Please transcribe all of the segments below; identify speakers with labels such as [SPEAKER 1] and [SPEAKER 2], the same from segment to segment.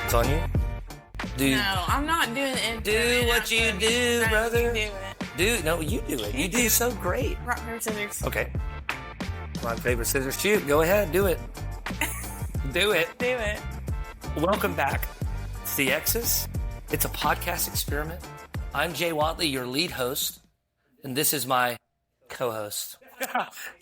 [SPEAKER 1] It's on you.
[SPEAKER 2] No, I'm not doing it.
[SPEAKER 1] Do what you do, brother.
[SPEAKER 2] You do it.
[SPEAKER 1] No, you do it. You do so great.
[SPEAKER 2] Rock, paper, scissors.
[SPEAKER 1] Okay. Rock, paper, scissors, shoot. Go ahead. Do it. Do it.
[SPEAKER 2] Do it.
[SPEAKER 1] Welcome back to the Exes. It's a podcast experiment. I'm Jay Whatley, your lead host, and this is my co-host,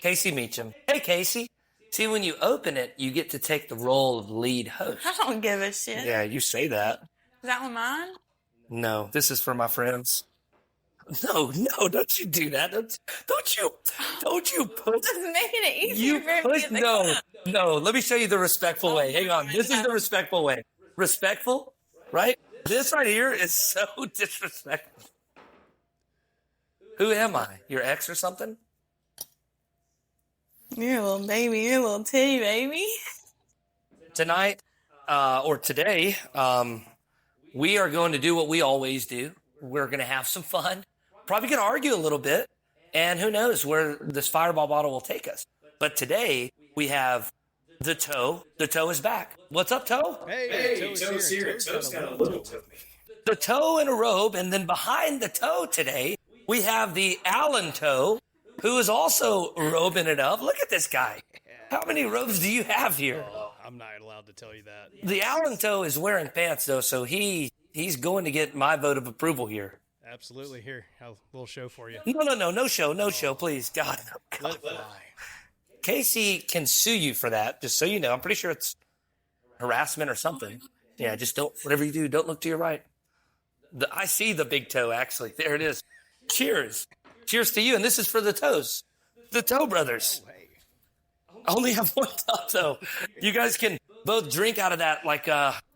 [SPEAKER 1] Kaci Meacham. Hey, Kaci. See, when you open it, you get to take the role of lead host.
[SPEAKER 2] I don't give a shit.
[SPEAKER 1] Yeah, you say that.
[SPEAKER 2] Is that one mine?
[SPEAKER 1] No, this is for my friends. No, don't you do that. Don't you put...
[SPEAKER 2] Just making it easier for me to get the cup.
[SPEAKER 1] No, let me show you the respectful way. Hang on. This is the respectful way. Respectful, right? This right here is so disrespectful. Who am I? Your ex or something?
[SPEAKER 2] You're a little baby. You're a little titty baby.
[SPEAKER 1] Tonight, or today, we are going to do what we always do. We're going to have some fun. Probably going to argue a little bit. And who knows where this fireball bottle will take us. But today, we have the toe. The toe is back. What's up, toe?
[SPEAKER 3] Hey, Toe's here. Toe's got a little toe.
[SPEAKER 1] The toe in a robe. And then behind the toe today, we have the Allen toe, who is also robing it up. Look at this guy. How many robes do you have here?
[SPEAKER 3] Oh, I'm not allowed to tell you that.
[SPEAKER 1] The Allen toe is wearing pants, though, so he's going to get my vote of approval here.
[SPEAKER 3] Absolutely. Here, a little show for you.
[SPEAKER 1] No show, please. God.
[SPEAKER 3] Let it fly.
[SPEAKER 1] Casey can sue you for that, just so you know. I'm pretty sure it's harassment or something. Yeah, just don't, whatever you do, don't look to your right. I see the big toe, actually. There it is. Cheers. Cheers to you, and this is for the toes. The Toe Brothers.
[SPEAKER 3] Oh, hey.
[SPEAKER 1] I only have one cup, though. You guys can both drink out of that, like,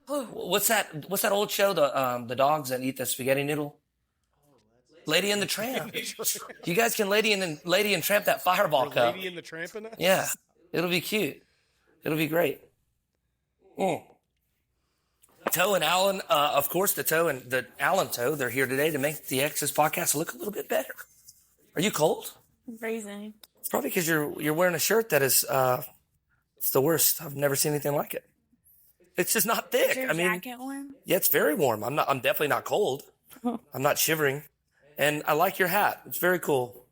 [SPEAKER 1] what's that old show, the dogs that eat the spaghetti noodle? Lady and the Tramp. You guys can Lady and Tramp that fireball cup.
[SPEAKER 3] Lady in the Tramping?
[SPEAKER 1] Yeah, it'll be cute. It'll be great. Toe and Allen, of course, the Toe and the Allen Toe, they're here today to make the Exes podcast look a little bit better. Are you cold?
[SPEAKER 2] I'm freezing.
[SPEAKER 1] It's probably because you're wearing a shirt that is it's the worst. I've never seen anything like it. It's just not thick.
[SPEAKER 2] Is your jacket warm?
[SPEAKER 1] Yeah, it's very warm. I'm definitely not cold. I'm not shivering. And I like your hat. It's very cool.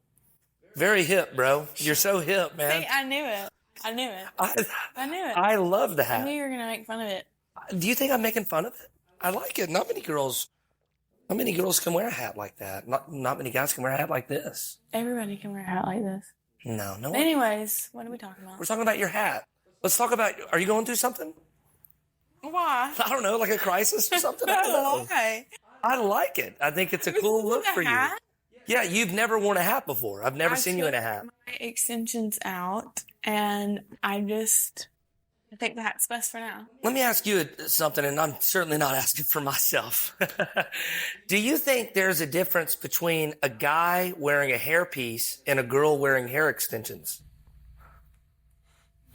[SPEAKER 1] Very hip, bro. You're so hip, man.
[SPEAKER 2] See, I knew it. I knew it. I knew it.
[SPEAKER 1] I love the
[SPEAKER 2] I
[SPEAKER 1] hat.
[SPEAKER 2] knew you were going to make fun of it.
[SPEAKER 1] Do you think I'm making fun of it? I like it. Not many girls can wear a hat like that. Not many guys can wear a hat like this.
[SPEAKER 2] Everybody can wear a hat like this.
[SPEAKER 1] No.
[SPEAKER 2] Anyways, what are we talking about?
[SPEAKER 1] We're talking about your hat. Let's talk about, are you going through something?
[SPEAKER 2] Why?
[SPEAKER 1] I don't know, like a crisis or something? I don't know.
[SPEAKER 2] Why?
[SPEAKER 1] I like it. I think it's a cool look for you.
[SPEAKER 2] Hat?
[SPEAKER 1] Yeah, you've never worn a hat before. I've never seen you in a hat.
[SPEAKER 2] My extensions out, and I think the hat's best for now.
[SPEAKER 1] Let me ask you something, and I'm certainly not asking for myself. Do you think there's a difference between a guy wearing a hairpiece and a girl wearing hair extensions?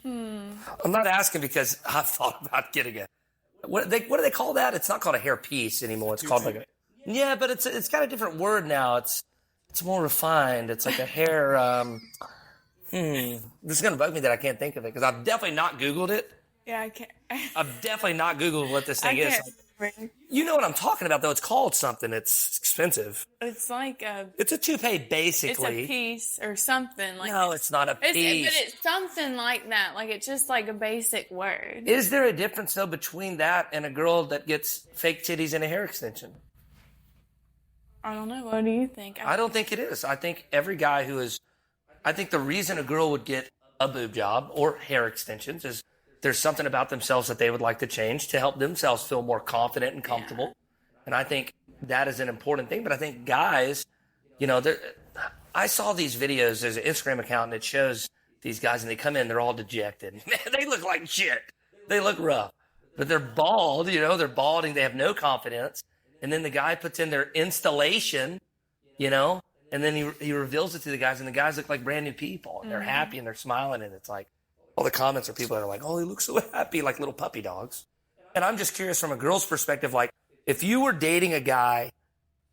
[SPEAKER 1] I'm not asking because I've thought about getting it. What do they call that? It's not called a hairpiece anymore. It's called like a... Yeah, but it's got a different word now. It's more refined. It's like a hair... This is going to bug me that I can't think of it because I've definitely not Googled it.
[SPEAKER 2] Yeah, I can't.
[SPEAKER 1] I've definitely not Googled what this thing
[SPEAKER 2] I
[SPEAKER 1] is.
[SPEAKER 2] can't remember.
[SPEAKER 1] You know what I'm talking about, though. It's called something. It's expensive.
[SPEAKER 2] It's like
[SPEAKER 1] It's a toupee,
[SPEAKER 2] it's
[SPEAKER 1] basically.
[SPEAKER 2] a piece or something. Like
[SPEAKER 1] No, it's not a piece.
[SPEAKER 2] But it's something like that. Like it's just like a basic word.
[SPEAKER 1] Is there a difference, though, between that and a girl that gets fake titties and a hair extension?
[SPEAKER 2] I don't know. What do you think?
[SPEAKER 1] I don't think it is. I think every guy I think the reason a girl would get a boob job or hair extensions is there's something about themselves that they would like to change to help themselves feel more confident and comfortable. Yeah. And I think that is an important thing. But I think guys, I saw these videos. There's an Instagram account and it shows these guys and they come in, they're all dejected. Man, they look like shit. They look rough. But they're bald, they're balding. They have no confidence. And then the guy puts in their installation, and then he reveals it to the guys, and the guys look like brand new people, and they're happy, and they're smiling, and it's like, all the comments are people that are like, oh, he looks so happy, like little puppy dogs. And I'm just curious from a girl's perspective, like, if you were dating a guy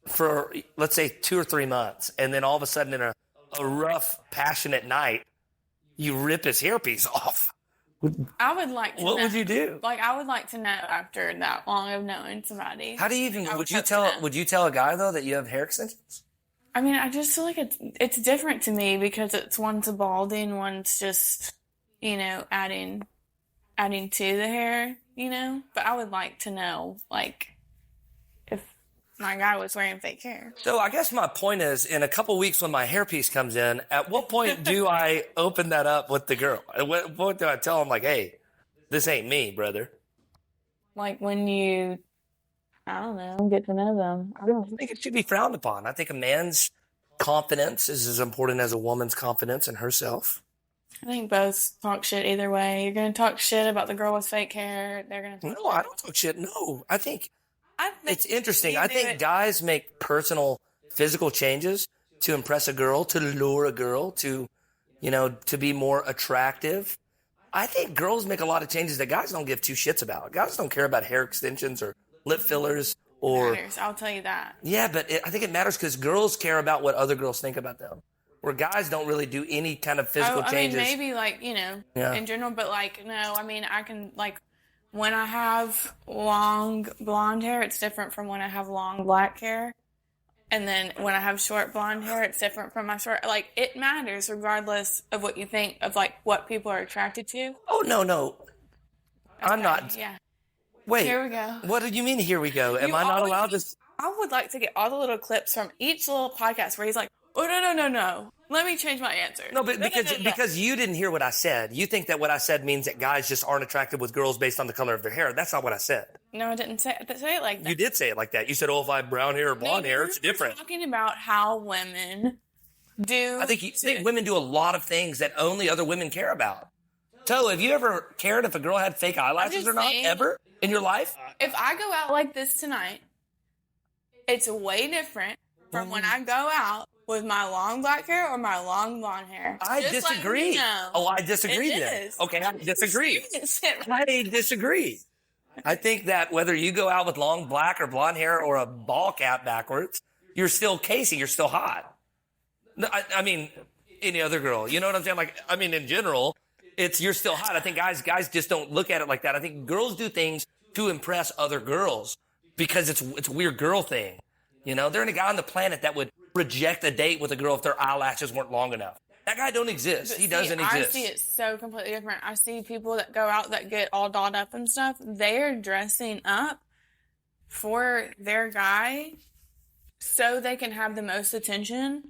[SPEAKER 1] for, let's say, 2 or 3 months, and then all of a sudden in a rough, passionate night, you rip his hairpiece off,
[SPEAKER 2] I would like to
[SPEAKER 1] What
[SPEAKER 2] know.
[SPEAKER 1] would you do?
[SPEAKER 2] Like, I would like to know after that long of knowing somebody.
[SPEAKER 1] How do you even,
[SPEAKER 2] I
[SPEAKER 1] would you
[SPEAKER 2] hope to know.
[SPEAKER 1] tell a guy though that you have hair extensions?
[SPEAKER 2] I mean, I just feel like it's different to me because one's a balding, one's just, adding to the hair, But I would like to know, like, if my guy was wearing fake hair.
[SPEAKER 1] So I guess my point is, in a couple weeks when my hairpiece comes in, at what point do I open that up with the girl? At what point do I tell him, like, hey, this ain't me, brother?
[SPEAKER 2] Like when you, I don't know, get to know them. I don't
[SPEAKER 1] I think it should be frowned upon. I think a man's confidence is as important as a woman's confidence in herself.
[SPEAKER 2] I think both talk shit either way. You're going to talk shit about the girl with fake hair. They're going to talk
[SPEAKER 1] No, I don't talk shit. No, I think
[SPEAKER 2] I think
[SPEAKER 1] it's interesting.
[SPEAKER 2] you
[SPEAKER 1] I
[SPEAKER 2] do
[SPEAKER 1] think
[SPEAKER 2] it-
[SPEAKER 1] guys make personal physical changes to impress a girl, to lure a girl, to be more attractive. I think girls make a lot of changes that guys don't give two shits about. Guys don't care about hair extensions or lip fillers or
[SPEAKER 2] matters, I'll tell you that.
[SPEAKER 1] yeah, but I think it matters because girls care about what other girls think about them, where guys don't really do any kind of physical changes.
[SPEAKER 2] I mean, maybe like,
[SPEAKER 1] Yeah.
[SPEAKER 2] in general, but like, no, I mean, I can, like, when I have long blonde hair, it's different from when I have long black hair. And then when I have short blonde hair, it's different from my short, like, it matters regardless of what you think of, like, what people are attracted to.
[SPEAKER 1] Oh, no. I'm not.
[SPEAKER 2] Yeah.
[SPEAKER 1] Wait.
[SPEAKER 2] Here we go.
[SPEAKER 1] What do you mean, here we go? Am
[SPEAKER 2] You
[SPEAKER 1] I not
[SPEAKER 2] always-
[SPEAKER 1] allowed to?
[SPEAKER 2] I would like to get all the little clips from each little podcast where he's like, oh, no. Let me change my answer.
[SPEAKER 1] No, but
[SPEAKER 2] No.
[SPEAKER 1] because you didn't hear what I said. You think that what I said means that guys just aren't attracted with girls based on the color of their hair. That's not what I said.
[SPEAKER 2] No, I didn't say it like that.
[SPEAKER 1] You did say it like that. You said, oh, if I have brown hair or blonde hair, it's different.
[SPEAKER 2] Talking about how women do.
[SPEAKER 1] I think women do a lot of things that only other women care about. So, have you ever cared if a girl had fake eyelashes
[SPEAKER 2] just
[SPEAKER 1] or not?
[SPEAKER 2] saying-
[SPEAKER 1] Ever in your life?
[SPEAKER 2] If I go out like this tonight, it's way different from when I go out with my long black hair or my long blonde hair.
[SPEAKER 1] I
[SPEAKER 2] Just letting
[SPEAKER 1] disagree.
[SPEAKER 2] you know.
[SPEAKER 1] Oh, I disagree
[SPEAKER 2] It
[SPEAKER 1] then.
[SPEAKER 2] is.
[SPEAKER 1] Okay, I disagree.
[SPEAKER 2] It's it.
[SPEAKER 1] I disagree. I think that whether you go out with long black or blonde hair or a ball cap backwards, you're still Kaci. You're still hot. No, I mean, any other girl. You know what I'm saying? Like, I mean, in general, you're still hot. I think guys just don't look at it like that. I think girls do things to impress other girls because it's a weird girl thing. There ain't a guy on the planet that would reject a date with a girl if their eyelashes weren't long enough. That guy don't exist. He doesn't exist.
[SPEAKER 2] I see it so completely different. I see people that go out that get all dolled up and stuff. They're dressing up for their guy so they can have the most attention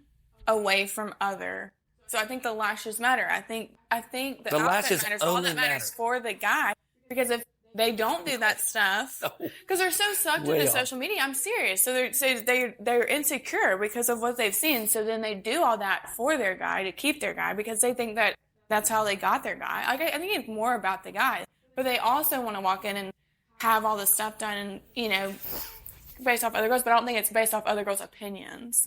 [SPEAKER 2] away from other. So I think the lashes matter. I think the outfit
[SPEAKER 1] lashes
[SPEAKER 2] matters. All
[SPEAKER 1] only
[SPEAKER 2] that matters
[SPEAKER 1] matter.
[SPEAKER 2] for the guy, because if they don't do that stuff, because they're so sucked
[SPEAKER 1] Way
[SPEAKER 2] into
[SPEAKER 1] off.
[SPEAKER 2] social media. I'm serious. So they're insecure because of what they've seen. So then they do all that for their guy to keep their guy because they think that that's how they got their guy. Like, I think it's more about the guy, but they also want to walk in and have all this stuff done and based off other girls. But I don't think it's based off other girls' opinions.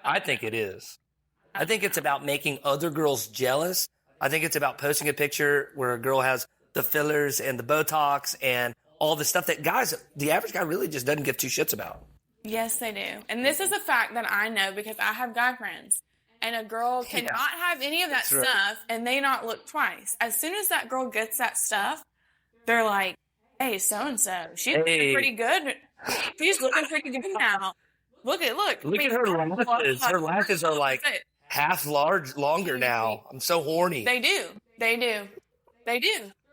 [SPEAKER 1] I think it is. I think it's about making other girls jealous. I think it's about posting a picture where a girl has the fillers and the Botox and all the stuff that the average guy really just doesn't give two shits about.
[SPEAKER 2] Yes, they do. And this is a fact that I know because I have guy friends. And a girl cannot have any of that
[SPEAKER 1] That's right.
[SPEAKER 2] stuff and they not look twice. As soon as that girl gets that stuff, they're like, hey, so-and-so, she's looking pretty good. She's looking pretty good now. Look at
[SPEAKER 1] her lashes. Her lashes are like half longer now. I'm so horny.
[SPEAKER 2] They do.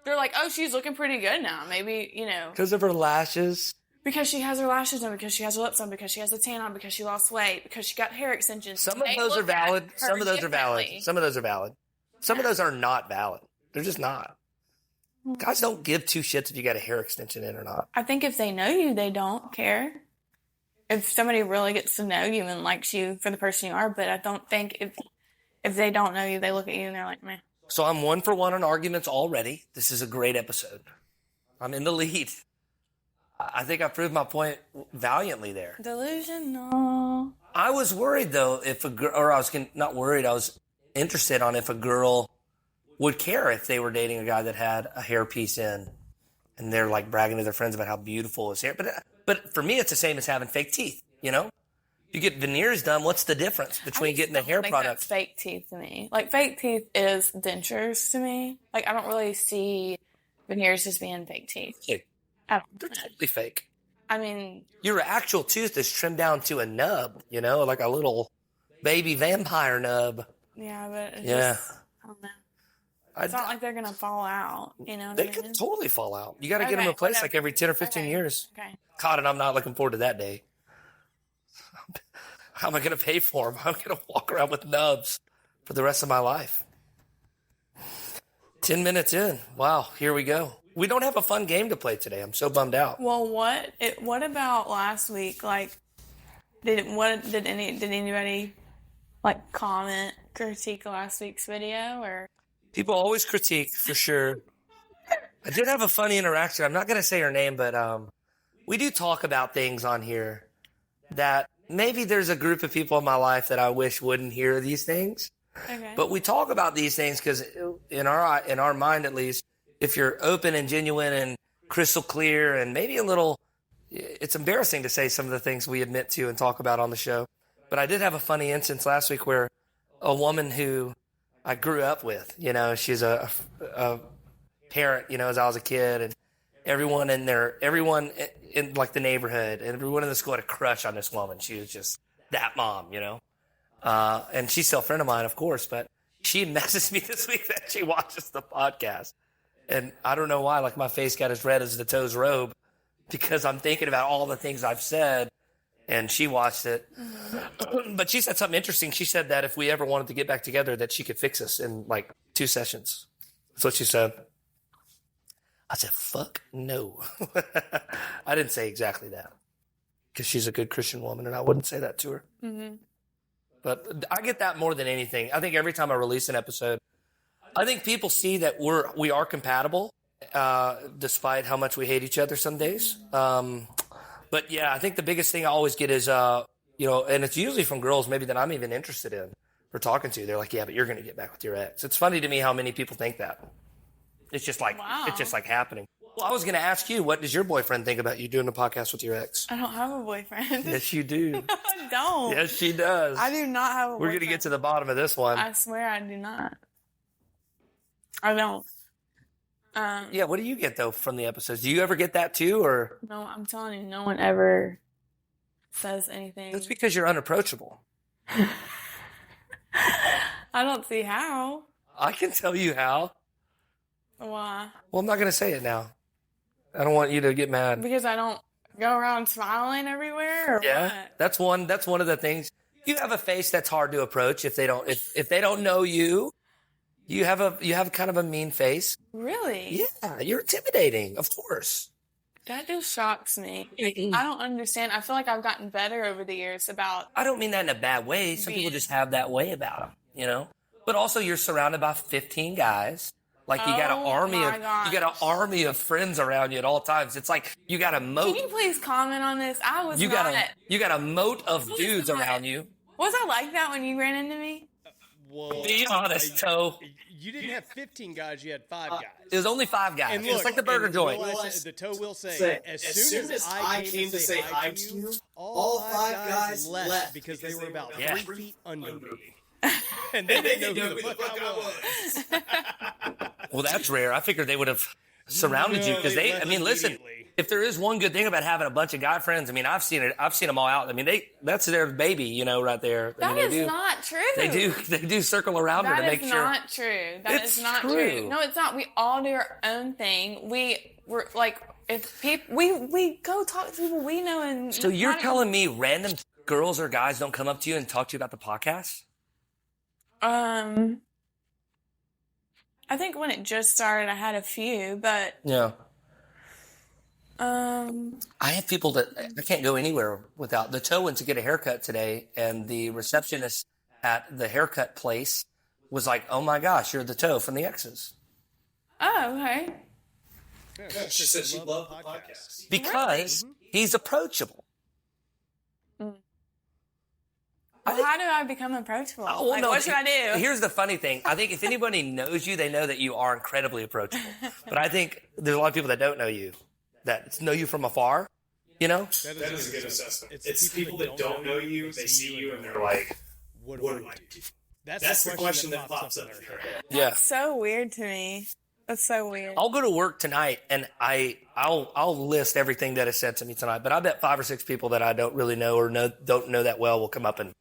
[SPEAKER 2] They're like, oh, she's looking pretty good now. Maybe,
[SPEAKER 1] Because of her lashes.
[SPEAKER 2] because she has her lashes on, because she has her lips on, because she has a tan on, because she lost weight, because she got hair extensions.
[SPEAKER 1] Some of
[SPEAKER 2] They
[SPEAKER 1] those are
[SPEAKER 2] look at
[SPEAKER 1] valid.
[SPEAKER 2] her
[SPEAKER 1] Some of those are valid.
[SPEAKER 2] differently.
[SPEAKER 1] Some of those are valid. Some of those are not valid. They're just not. Guys don't give two shits if you got a hair extension in or not.
[SPEAKER 2] I think if they know you, they don't care. If somebody really gets to know you and likes you for the person you are, but I don't think if they don't know you, they look at you and they're like, meh.
[SPEAKER 1] So I'm 1 for 1 on arguments already. This is a great episode. I'm in the lead. I think I proved my point valiantly there.
[SPEAKER 2] Delusional.
[SPEAKER 1] I was worried though not worried. I was interested on if a girl would care if they were dating a guy that had a hairpiece in, and they're like bragging to their friends about how beautiful his hair. But for me, it's the same as having fake teeth. You get veneers done. What's the difference between getting the hair
[SPEAKER 2] That's
[SPEAKER 1] product?
[SPEAKER 2] fake teeth to me. Like, fake teeth is dentures to me. Like, I don't really see veneers as being fake teeth. I don't.
[SPEAKER 1] They're totally fake.
[SPEAKER 2] I mean,
[SPEAKER 1] Your actual tooth is trimmed down to a nub, like a little baby vampire nub.
[SPEAKER 2] yeah, but it's
[SPEAKER 1] Yeah.
[SPEAKER 2] just, I don't know. It's not like they're going to fall out, you know what
[SPEAKER 1] They
[SPEAKER 2] I
[SPEAKER 1] could
[SPEAKER 2] mean?
[SPEAKER 1] totally fall out. You got to get them
[SPEAKER 2] Okay,
[SPEAKER 1] replaced
[SPEAKER 2] whatever.
[SPEAKER 1] like every 10 or 15
[SPEAKER 2] Okay.
[SPEAKER 1] years.
[SPEAKER 2] Okay.
[SPEAKER 1] God, and I'm not looking forward to that day. How am I going to pay for them? I'm going to walk around with nubs for the rest of my life. 10 minutes in. Wow, here we go. We don't have a fun game to play today. I'm so bummed out.
[SPEAKER 2] Well, what about last week? Like, did anybody like comment, critique last week's video, or?
[SPEAKER 1] People always critique, for sure. I did have a funny interaction. I'm not going to say her name, but we do talk about things on here that maybe there's a group of people in my life that I wish wouldn't hear these things.
[SPEAKER 2] Okay.
[SPEAKER 1] But we talk about these things because in our mind, at least, if you're open and genuine and crystal clear and maybe a little, it's embarrassing to say some of the things we admit to and talk about on the show. But I did have a funny instance last week where a woman who I grew up with, she's a parent, as I was a kid, and everyone in like the neighborhood and everyone in the school had a crush on this woman. She was just that mom, and she's still a friend of mine, of course, but she messaged me this week that she watches the podcast. And I don't know why, like my face got as red as the toe's robe because I'm thinking about all the things I've said, and she watched it. Mm-hmm. But she said something interesting. She said that if we ever wanted to get back together, that she could fix us in like 2 sessions. That's what she said. I said, fuck no. I didn't say exactly that because she's a good Christian woman, and I wouldn't say that to her.
[SPEAKER 2] Mm-hmm.
[SPEAKER 1] But I get that more than anything. I think every time I release an episode, I think people see that we are compatible, despite how much we hate each other some days. But yeah, I think the biggest thing I always get is, and it's usually from girls maybe that I'm even interested in or talking to. They're like, yeah, but you're going to get back with your ex. It's funny to me how many people think that. It's just like,
[SPEAKER 2] Wow.
[SPEAKER 1] It's just like happening. Well, I was going to ask you, what does your boyfriend think about you doing a podcast with your ex?
[SPEAKER 2] I don't have a boyfriend.
[SPEAKER 1] Yes, you do.
[SPEAKER 2] I don't.
[SPEAKER 1] Yes, she does.
[SPEAKER 2] I do not have a
[SPEAKER 1] We're
[SPEAKER 2] boyfriend.
[SPEAKER 1] going to get to the bottom of this one.
[SPEAKER 2] I swear I do not. I don't.
[SPEAKER 1] Yeah, what do you get, though, from the episodes? Do you ever get that, too, or?
[SPEAKER 2] No, I'm telling you, no one ever says anything.
[SPEAKER 1] That's because you're unapproachable.
[SPEAKER 2] I don't see how.
[SPEAKER 1] I can tell you how.
[SPEAKER 2] Why?
[SPEAKER 1] Well, I'm not going to say it now. I don't want you to get mad.
[SPEAKER 2] Because I don't go around smiling everywhere, or
[SPEAKER 1] Yeah,
[SPEAKER 2] what?
[SPEAKER 1] that's one of the things. You have a face that's hard to approach if they don't know you. You have kind of a mean face.
[SPEAKER 2] Really?
[SPEAKER 1] Yeah, you're intimidating, of course.
[SPEAKER 2] That just shocks me. I don't understand. I feel like I've gotten better over the years about.
[SPEAKER 1] I don't mean that in a bad way. Some people just have that way about them, But also, you're surrounded by 15 guys. Like you got
[SPEAKER 2] Oh,
[SPEAKER 1] an army of friends around you at all times. It's like you got a moat.
[SPEAKER 2] Can you please comment on this? I was
[SPEAKER 1] You
[SPEAKER 2] not.
[SPEAKER 1] got a moat of dudes around you.
[SPEAKER 2] Was I like that when you ran into me?
[SPEAKER 3] Well,
[SPEAKER 1] Be honest, Toe.
[SPEAKER 3] you didn't have 15 guys. You had 5 guys.
[SPEAKER 1] It was only 5 guys.
[SPEAKER 3] And
[SPEAKER 1] It's
[SPEAKER 3] look,
[SPEAKER 1] like the burger
[SPEAKER 3] and
[SPEAKER 1] joint.
[SPEAKER 3] the toe will say, as soon as I came to say hi to you, all 5 guys left because they were about 3 feet under me. And they didn't know who the fuck I was.
[SPEAKER 1] Well, that's rare. I figured they would have surrounded you because
[SPEAKER 3] left
[SPEAKER 1] listen,
[SPEAKER 3] immediately.
[SPEAKER 1] if there is one good thing about having a bunch of guy friends, I've seen it. I've seen them all out. That's their baby, right there.
[SPEAKER 2] That is not true.
[SPEAKER 1] They do circle around her to make
[SPEAKER 2] That is
[SPEAKER 1] sure.
[SPEAKER 2] not true. That
[SPEAKER 1] It's
[SPEAKER 2] is not
[SPEAKER 1] true.
[SPEAKER 2] true. No, it's not. We all do our own thing. We're like, if people, we go talk to people we know and.
[SPEAKER 1] So you're telling me random girls or guys don't come up to you and talk to you about the podcast?
[SPEAKER 2] I think when it just started, I had a few, but
[SPEAKER 1] Yeah.
[SPEAKER 2] I
[SPEAKER 1] I have people that I can't go anywhere without. The Toe went to get a haircut today, and the receptionist at the haircut place was like, "Oh my gosh, you're the Toe from the Exes,"
[SPEAKER 2] okay.
[SPEAKER 3] Yeah,
[SPEAKER 4] She said she loved the podcast.
[SPEAKER 1] because he's approachable.
[SPEAKER 2] How do I become approachable?
[SPEAKER 1] Oh, well,
[SPEAKER 2] like,
[SPEAKER 1] no,
[SPEAKER 2] what should I do?
[SPEAKER 1] Here's the funny thing. I think if anybody knows you, they know that you are incredibly approachable. But I think there's a lot of people that don't know you, that know you from afar, You know?
[SPEAKER 3] That
[SPEAKER 4] is a good assessment.
[SPEAKER 3] It's
[SPEAKER 4] people that don't know you, they see you, and they're like, what do I do? That's the question that pops up in their head.
[SPEAKER 1] Yeah.
[SPEAKER 2] That's so weird to me. That's so weird.
[SPEAKER 1] I'll go to work tonight and I'll list everything that is said to me tonight, but I bet 5 or 6 people that I don't really know or don't know that well will come up and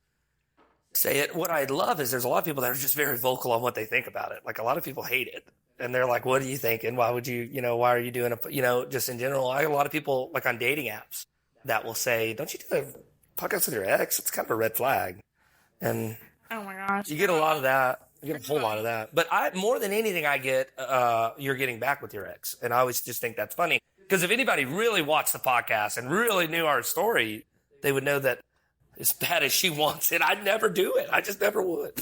[SPEAKER 1] say it. What I love is there's a lot of people that are just very vocal on what they think about it. Like a lot of people hate it. And they're like, what are you thinking? Why would you, why are you doing it? Just in general, I have a lot of people like on dating apps that will say, don't you do a podcast with your ex? It's kind of a red flag. And
[SPEAKER 2] oh my gosh.
[SPEAKER 1] you get a lot of that. You get a whole lot of that. But more than anything I get, you're getting back with your ex. And I always just think that's funny. Because if anybody really watched the podcast and really knew our story, they would know that as bad as she wants it, I'd never do it. I just never would.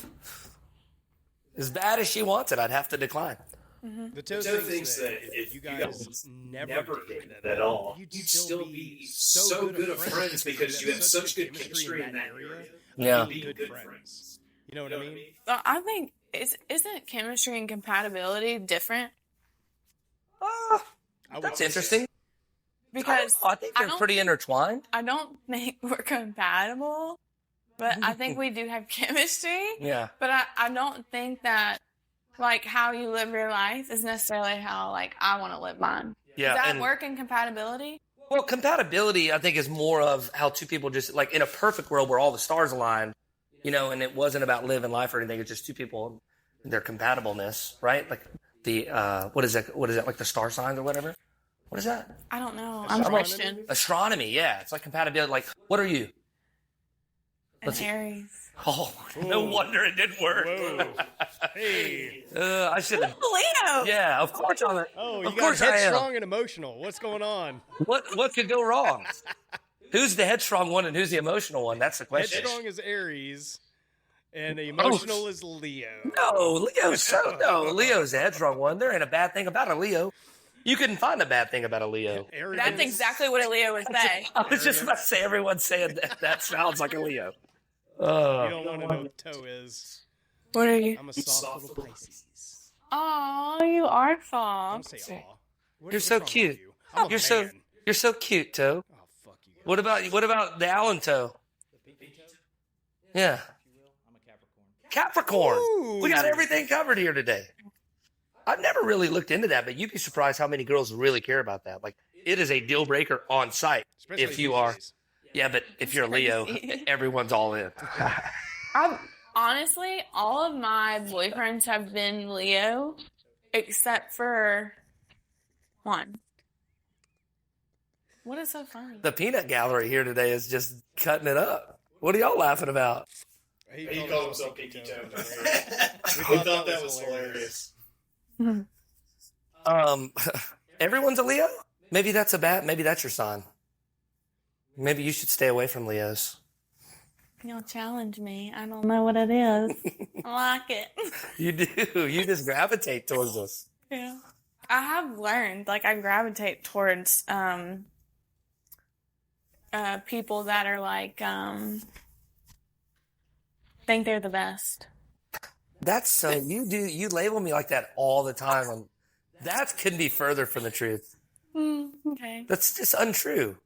[SPEAKER 1] As bad as she wants it, I'd have to decline.
[SPEAKER 2] Mm-hmm.
[SPEAKER 3] The Toe thinks that if you guys never did that
[SPEAKER 4] at all,
[SPEAKER 3] you'd still be so good of friends because you have such good chemistry in that area.
[SPEAKER 1] Yeah.
[SPEAKER 3] You'd be good friends. You know what I mean?
[SPEAKER 2] Well, I think, isn't chemistry and compatibility different?
[SPEAKER 1] That's interesting.
[SPEAKER 2] Because
[SPEAKER 1] I think they're pretty intertwined.
[SPEAKER 2] I don't think we're compatible, but I think we do have chemistry.
[SPEAKER 1] Yeah.
[SPEAKER 2] But I don't think that, like, how you live your life is necessarily how, like, I want to live mine.
[SPEAKER 1] Yeah.
[SPEAKER 2] Does that work in compatibility?
[SPEAKER 1] Well, compatibility, I think, is more of how two people just, like, in a perfect world where all the stars aligned, and it wasn't about living life or anything. It's just two people, their compatibleness, right? Like the, what is that, like the star signs or whatever? What is that?
[SPEAKER 2] I don't know. I'm Christian.
[SPEAKER 1] Astronomy, yeah. It's like compatibility. Like, what are you?
[SPEAKER 2] An Aries.
[SPEAKER 1] Oh, no wonder it didn't work.
[SPEAKER 3] Whoa. Hey.
[SPEAKER 1] I should have.
[SPEAKER 2] Leo.
[SPEAKER 1] Yeah, of course I'm.
[SPEAKER 3] Oh,
[SPEAKER 1] of
[SPEAKER 3] you
[SPEAKER 1] course
[SPEAKER 3] got
[SPEAKER 1] I am.
[SPEAKER 3] headstrong and emotional. What's going on?
[SPEAKER 1] What could go wrong? Who's the headstrong one and who's the emotional one? That's the question.
[SPEAKER 3] Headstrong is Aries, and the emotional is Leo.
[SPEAKER 1] No, Leo's the headstrong one. There ain't a bad thing about a Leo. You couldn't find a bad thing about a Leo.
[SPEAKER 2] That's exactly what a Leo would say.
[SPEAKER 1] I was just about to say, everyone's saying that sounds like a Leo.
[SPEAKER 3] You don't want to know what Toe is.
[SPEAKER 2] What are you?
[SPEAKER 3] I'm a soft little Pisces.
[SPEAKER 2] Oh, you are
[SPEAKER 3] Don't
[SPEAKER 2] soft.
[SPEAKER 3] say aw.
[SPEAKER 1] You're so
[SPEAKER 3] wrong with
[SPEAKER 1] cute.
[SPEAKER 3] you? I'm a man.
[SPEAKER 1] You're so cute, Toe.
[SPEAKER 3] Oh, fuck you.
[SPEAKER 1] What about the Allen Toe? Yeah. Capricorn.
[SPEAKER 3] Ooh.
[SPEAKER 1] We got everything covered here today. I've never really looked into that, but you'd be surprised how many girls really care about that. Like, it is a deal breaker on site.
[SPEAKER 3] Especially
[SPEAKER 1] if you
[SPEAKER 3] these
[SPEAKER 1] are.
[SPEAKER 3] days.
[SPEAKER 1] Yeah, but if you're a Leo, everyone's all in.
[SPEAKER 2] Honestly, all of my boyfriends have been Leo, except for one. What is so funny?
[SPEAKER 1] The peanut gallery here today is just cutting it up. What are y'all laughing about?
[SPEAKER 3] He
[SPEAKER 4] called himself Pinky Toe. We thought that was hilarious.
[SPEAKER 1] Everyone's a Leo? Maybe that's your sign. Maybe you should stay away from Leos.
[SPEAKER 2] You'll challenge me. I don't know what it is. I like it.
[SPEAKER 1] You do. You just gravitate towards us.
[SPEAKER 2] Yeah. I have learned, like, I gravitate towards people that are like think they're the best.
[SPEAKER 1] That's so you label me like that all the time. And that couldn't be further from the truth.
[SPEAKER 2] Okay.
[SPEAKER 1] That's just untrue.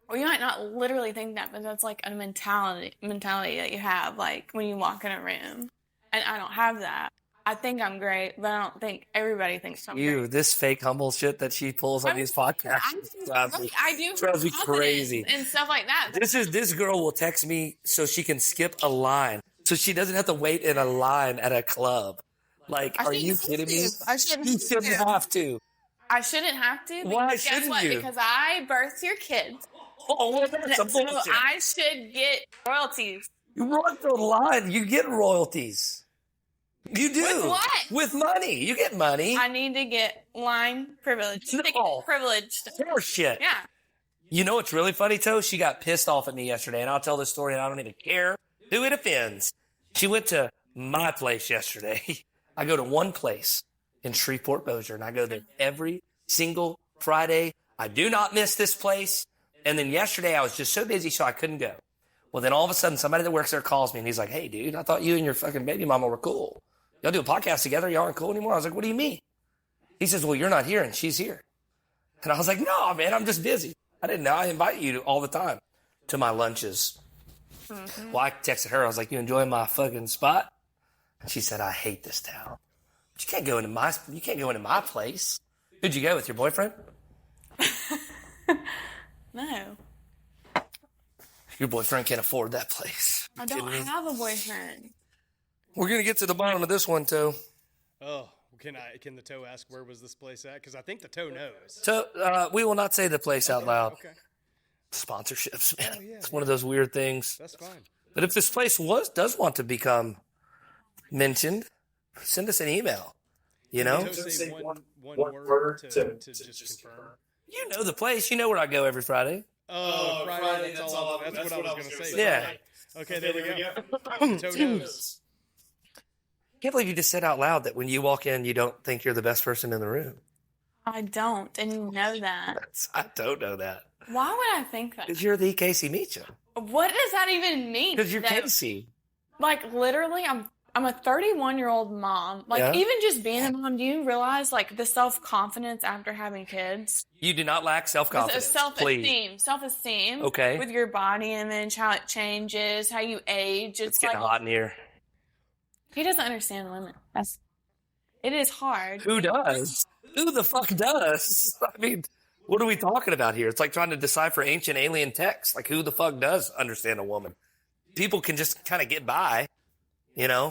[SPEAKER 2] Well, you might not literally think that, but that's like a mentality that you have, like when you walk in a room. And I don't have that. I think I'm great, but I don't think everybody thinks I'm great.
[SPEAKER 1] This fake humble shit that she pulls on these podcasts
[SPEAKER 2] I do
[SPEAKER 1] drives me crazy
[SPEAKER 2] and stuff like that.
[SPEAKER 1] This girl will text me so she can skip a line, so she doesn't have to wait in a line at a club. Like, are you kidding me?
[SPEAKER 2] I shouldn't
[SPEAKER 1] You shouldn't have to.
[SPEAKER 2] I shouldn't have to.
[SPEAKER 1] Why
[SPEAKER 2] Guess
[SPEAKER 1] shouldn't
[SPEAKER 2] what?
[SPEAKER 1] you?
[SPEAKER 2] Because I birthed your kids.
[SPEAKER 1] Oh, well, that's some
[SPEAKER 2] So
[SPEAKER 1] bullshit.
[SPEAKER 2] I should get royalties.
[SPEAKER 1] You run the line, you get royalties. You do.
[SPEAKER 2] With what?
[SPEAKER 1] With money. You get money.
[SPEAKER 2] I need to get line privilege.
[SPEAKER 1] No.
[SPEAKER 2] Ticket privileged.
[SPEAKER 1] Horseshit.
[SPEAKER 2] Yeah.
[SPEAKER 1] You know what's really funny, Toe? She got pissed off at me yesterday, and I'll tell this story, and I don't even care who it offends. She went to my place yesterday. I go to one place in Shreveport, Bossier, and I go there every single Friday. I do not miss this place. And then yesterday, I was just so busy, so I couldn't go. Well, then all of a sudden, somebody that works there calls me, and he's like, hey, dude, I thought you and your fucking baby mama were cool. Y'all do a podcast together? Y'all aren't cool anymore? I was like, what do you mean? He says, well, you're not here, and she's here. And I was like, no, man, I'm just busy. I didn't know. I invite you all the time to my lunches. Well, I texted her. I was like, you enjoying my fucking spot? And she said, I hate this town. But you can't go into my place. Who'd you go with, your boyfriend?
[SPEAKER 2] No.
[SPEAKER 1] Your boyfriend can't afford that place.
[SPEAKER 2] I don't have a boyfriend.
[SPEAKER 1] We're going to get to the bottom of this one, Toe.
[SPEAKER 3] Oh, can the Toe ask where was this place at? Because I think the Toe knows.
[SPEAKER 1] So we will not say the place out loud.
[SPEAKER 3] Okay.
[SPEAKER 1] Sponsorships, man.
[SPEAKER 3] Oh, yeah,
[SPEAKER 1] It's one of those weird things.
[SPEAKER 3] That's fine.
[SPEAKER 1] But if this place does want to become mentioned, send us an email. You know?
[SPEAKER 3] Toe say one word to just confirm.
[SPEAKER 1] You know the place. You know where I go every Friday.
[SPEAKER 3] Oh, Friday, that's what I was going to say.
[SPEAKER 1] Yeah.
[SPEAKER 3] Friday. Okay, there we go. Toe knows.
[SPEAKER 1] Can't believe you just said out loud that when you walk in, you don't think you're the best person in the room.
[SPEAKER 2] I don't, and you know that.
[SPEAKER 1] I don't know that.
[SPEAKER 2] Why would I think that?
[SPEAKER 1] Because you're the Kaci Meacham.
[SPEAKER 2] What does that even mean?
[SPEAKER 1] Because you're
[SPEAKER 2] That-
[SPEAKER 1] Kaci.
[SPEAKER 2] Like, literally, I'm a 31-year-old mom. Like,
[SPEAKER 1] Yeah.
[SPEAKER 2] even just being a mom, do you realize, like, the self-confidence after having kids?
[SPEAKER 1] You do not lack self-confidence.
[SPEAKER 2] Self-esteem. Self-esteem.
[SPEAKER 1] Okay.
[SPEAKER 2] With your body image, how it changes, how you age.
[SPEAKER 1] It's
[SPEAKER 2] It's
[SPEAKER 1] getting
[SPEAKER 2] like,
[SPEAKER 1] hot in here.
[SPEAKER 2] he doesn't understand women. It is hard.
[SPEAKER 1] Who does? Who the fuck does? I mean, what are we talking about here? It's like trying to decipher ancient alien text. Like, who the fuck does understand a woman? People can just kind of get by, you know,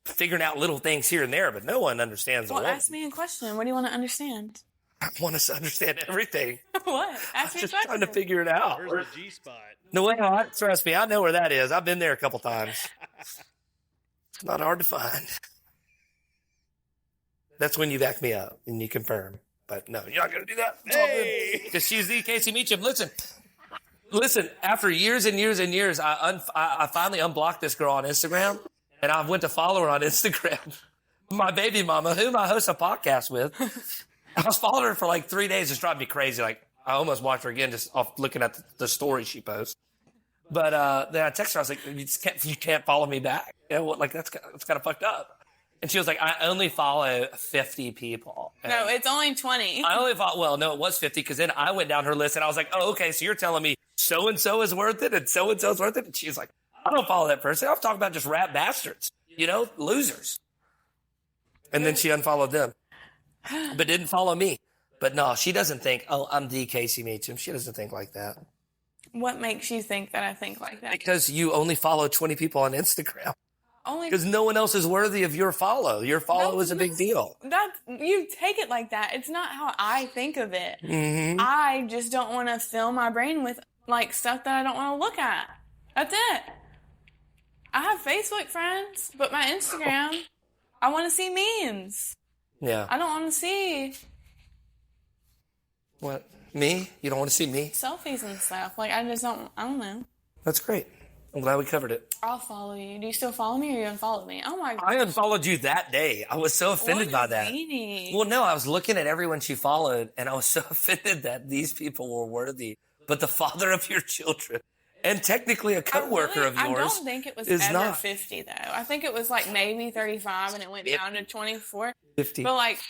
[SPEAKER 1] figuring out little things here and there, but no one understands a
[SPEAKER 2] Well,
[SPEAKER 1] woman.
[SPEAKER 2] ask me a question. What do you want to understand?
[SPEAKER 1] I want us to understand everything.
[SPEAKER 2] What? Ask
[SPEAKER 1] I'm
[SPEAKER 2] me a
[SPEAKER 1] just
[SPEAKER 2] question.
[SPEAKER 1] trying to figure it out.
[SPEAKER 3] Where's the G-spot?
[SPEAKER 1] No way, trust me, I know where that is. I've been there a couple times. It's not hard to find. That's when you back me up and you confirm. But no, you're not going to do that. It's all good.
[SPEAKER 3] Hey!
[SPEAKER 1] Just use the Kaci Meacham. Listen. After years and years and years, I finally unblocked this girl on Instagram, and I went to follow her on Instagram. My baby mama, whom I host a podcast with, I was following her for like 3 days. It's driving me crazy. Like, I almost watched her again just off looking at the story she posts. But then I texted her. I was like, you can't follow me back. You know, like that's kind of fucked up. And she was like, I only follow 50 people. And
[SPEAKER 2] No, it's only 20.
[SPEAKER 1] I only follow, well, no, it was 50 because then I went down her list and I was like, oh, okay, so you're telling me so-and-so is worth it and so-and-so is worth it? And she was like, I don't follow that person. I'm talking about just rat bastards, you know, losers. And then she unfollowed them, but didn't follow me. But no, she doesn't think, oh, I'm the Kaci Meacham. She doesn't think like that.
[SPEAKER 2] What makes you think that I think like that?
[SPEAKER 1] Because you only follow 20 people on Instagram.
[SPEAKER 2] Only
[SPEAKER 1] Because no one else is worthy of your follow. Your follow is a big deal.
[SPEAKER 2] that you take it like that. It's not how I think of it.
[SPEAKER 1] Mm-hmm.
[SPEAKER 2] I just don't want to fill my brain with like stuff that I don't want to look at. That's it. I have Facebook friends, but my Instagram, I want to see memes.
[SPEAKER 1] Yeah.
[SPEAKER 2] I don't want to see
[SPEAKER 1] What? Me? You don't want to see me?
[SPEAKER 2] selfies and stuff. Like I don't know.
[SPEAKER 1] That's great. I'm glad we covered it.
[SPEAKER 2] I'll follow you. Do you still follow me or you unfollowed me? Oh my god.
[SPEAKER 1] I unfollowed you that day. I was so offended by that.
[SPEAKER 2] Meanie.
[SPEAKER 1] Well, no, I was looking at everyone she followed, and I was so offended that these people were worthy. But the father of your children, and technically a coworker of yours,
[SPEAKER 2] I don't think it was
[SPEAKER 1] is
[SPEAKER 2] ever
[SPEAKER 1] not
[SPEAKER 2] 50 though. I think it was like maybe 35 and it went down to 24.
[SPEAKER 1] 50.
[SPEAKER 2] But like,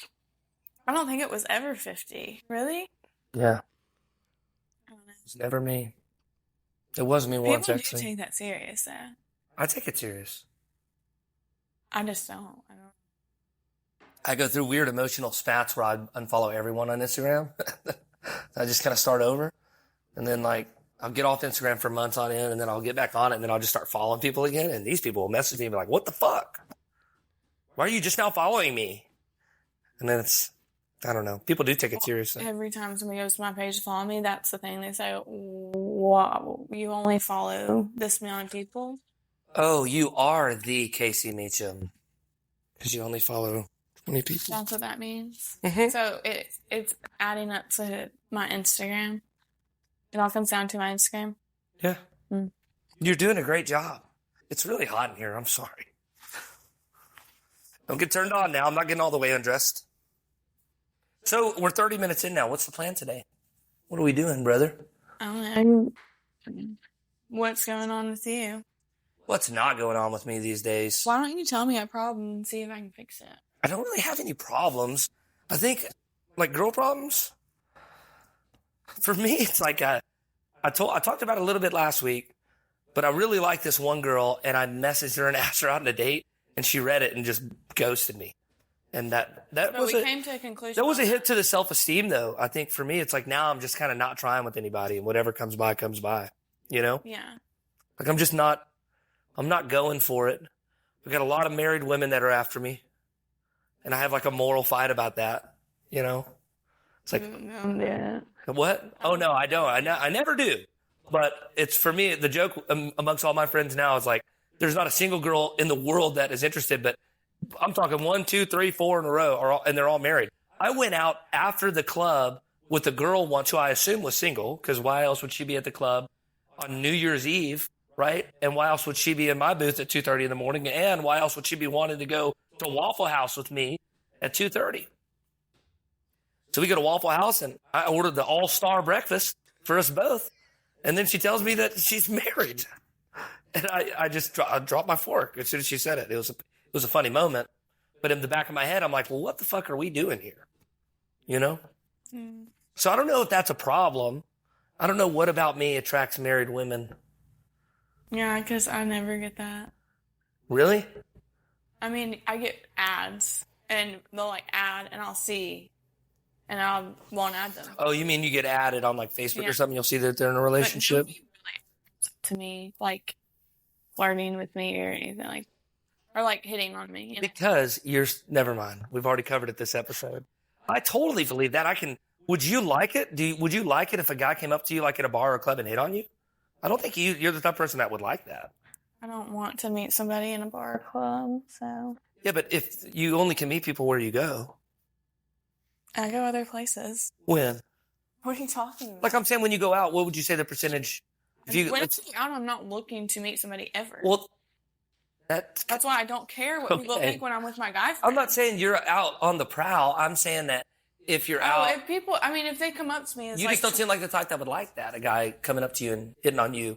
[SPEAKER 2] I don't think it was ever 50. Really?
[SPEAKER 1] Yeah,
[SPEAKER 2] I don't know.
[SPEAKER 1] it's never me. It was me once,
[SPEAKER 2] People do
[SPEAKER 1] actually.
[SPEAKER 2] take that serious though.
[SPEAKER 1] I take it serious.
[SPEAKER 2] I just don't. I don't.
[SPEAKER 1] I go through weird emotional spats where I unfollow everyone on Instagram. I just kind of start over. And then, like, I'll get off Instagram for months on end, and then I'll get back on it, and then I'll just start following people again. And these people will message me and be like, what the fuck? Why are you just now following me? And then it's, I don't know. People do take it seriously.
[SPEAKER 2] Every time somebody goes to my page to follow me, that's the thing. They say, wow, you only follow this amount of people?
[SPEAKER 1] Oh, you are the Kaci Meacham. Because you only follow 20 people.
[SPEAKER 2] That's what that means.
[SPEAKER 1] Mhm.
[SPEAKER 2] So it's adding up to my Instagram. It all comes down to my Instagram.
[SPEAKER 1] Yeah.
[SPEAKER 2] Mm.
[SPEAKER 1] You're doing a great job. It's really hot in here. I'm sorry. Don't get turned on now. I'm not getting all the way undressed. So we're 30 minutes in now. What's the plan today? What are we doing, brother?
[SPEAKER 2] I don't know. What's going on with you?
[SPEAKER 1] What's not going on with me these days?
[SPEAKER 2] Why don't you tell me a problem and see if I can fix it?
[SPEAKER 1] I don't really have any problems. I think, like, girl problems. For me, it's like I talked about it a little bit last week, but I really like this one girl, and I messaged her and asked her out on a date, and she read it and just ghosted me. And that was
[SPEAKER 2] came to a conclusion.
[SPEAKER 1] That was a hit to the self-esteem, though. I think for me, it's like now I'm just kind of not trying with anybody, and whatever comes by, comes by. You know?
[SPEAKER 2] Yeah.
[SPEAKER 1] Like I'm not going for it. We got a lot of married women that are after me, and I have like a moral fight about that. You know? It's like, what? Oh no, I don't. I never do. But it's for me, the joke amongst all my friends now is like, there's not a single girl in the world that is interested, but I'm talking 1, 2, 3, 4 in a row, and they're all married. I went out after the club with a girl once who I assume was single, because why else would she be at the club on New Year's Eve, right? And why else would she be in my booth at 2:30 in the morning? And why else would she be wanting to go to Waffle House with me at 2:30? So we go to Waffle House, and I ordered the all-star breakfast for us both. And then she tells me that she's married. And I just dropped my fork as soon as she said it. It was a funny moment. But in the back of my head, I'm like, well, what the fuck are we doing here? You know? Mm. So I don't know if that's a problem. I don't know what about me attracts married women.
[SPEAKER 2] Yeah, because I never get that.
[SPEAKER 1] Really?
[SPEAKER 2] I mean, I get ads, and they'll like add, and I'll see, and I won't add them.
[SPEAKER 1] Oh, you mean you get added on like Facebook or something? You'll see that they're in a relationship?
[SPEAKER 2] To me, like flirting with me or anything like, or like hitting on me. You know?
[SPEAKER 1] Because never mind. We've already covered it this episode. I totally believe that. Would you like it? Would you like it if a guy came up to you like at a bar or a club and hit on you? I don't think you're the type of person that would like that.
[SPEAKER 2] I don't want to meet somebody in a bar or club, so.
[SPEAKER 1] Yeah, but if you only can meet people where you go.
[SPEAKER 2] I go other places.
[SPEAKER 1] When?
[SPEAKER 2] What are you talking about?
[SPEAKER 1] Like I'm saying, when you go out, what would you say the percentage?
[SPEAKER 2] When I'm going out, I'm not looking to meet somebody ever.
[SPEAKER 1] Well,
[SPEAKER 2] that's why I don't care what people think when I'm with my guy friends.
[SPEAKER 1] I'm not saying you're out on the prowl. I'm saying that if you're out.
[SPEAKER 2] If they come up to me,
[SPEAKER 1] you just don't seem like the type that would like that. A guy coming up to you and hitting on you.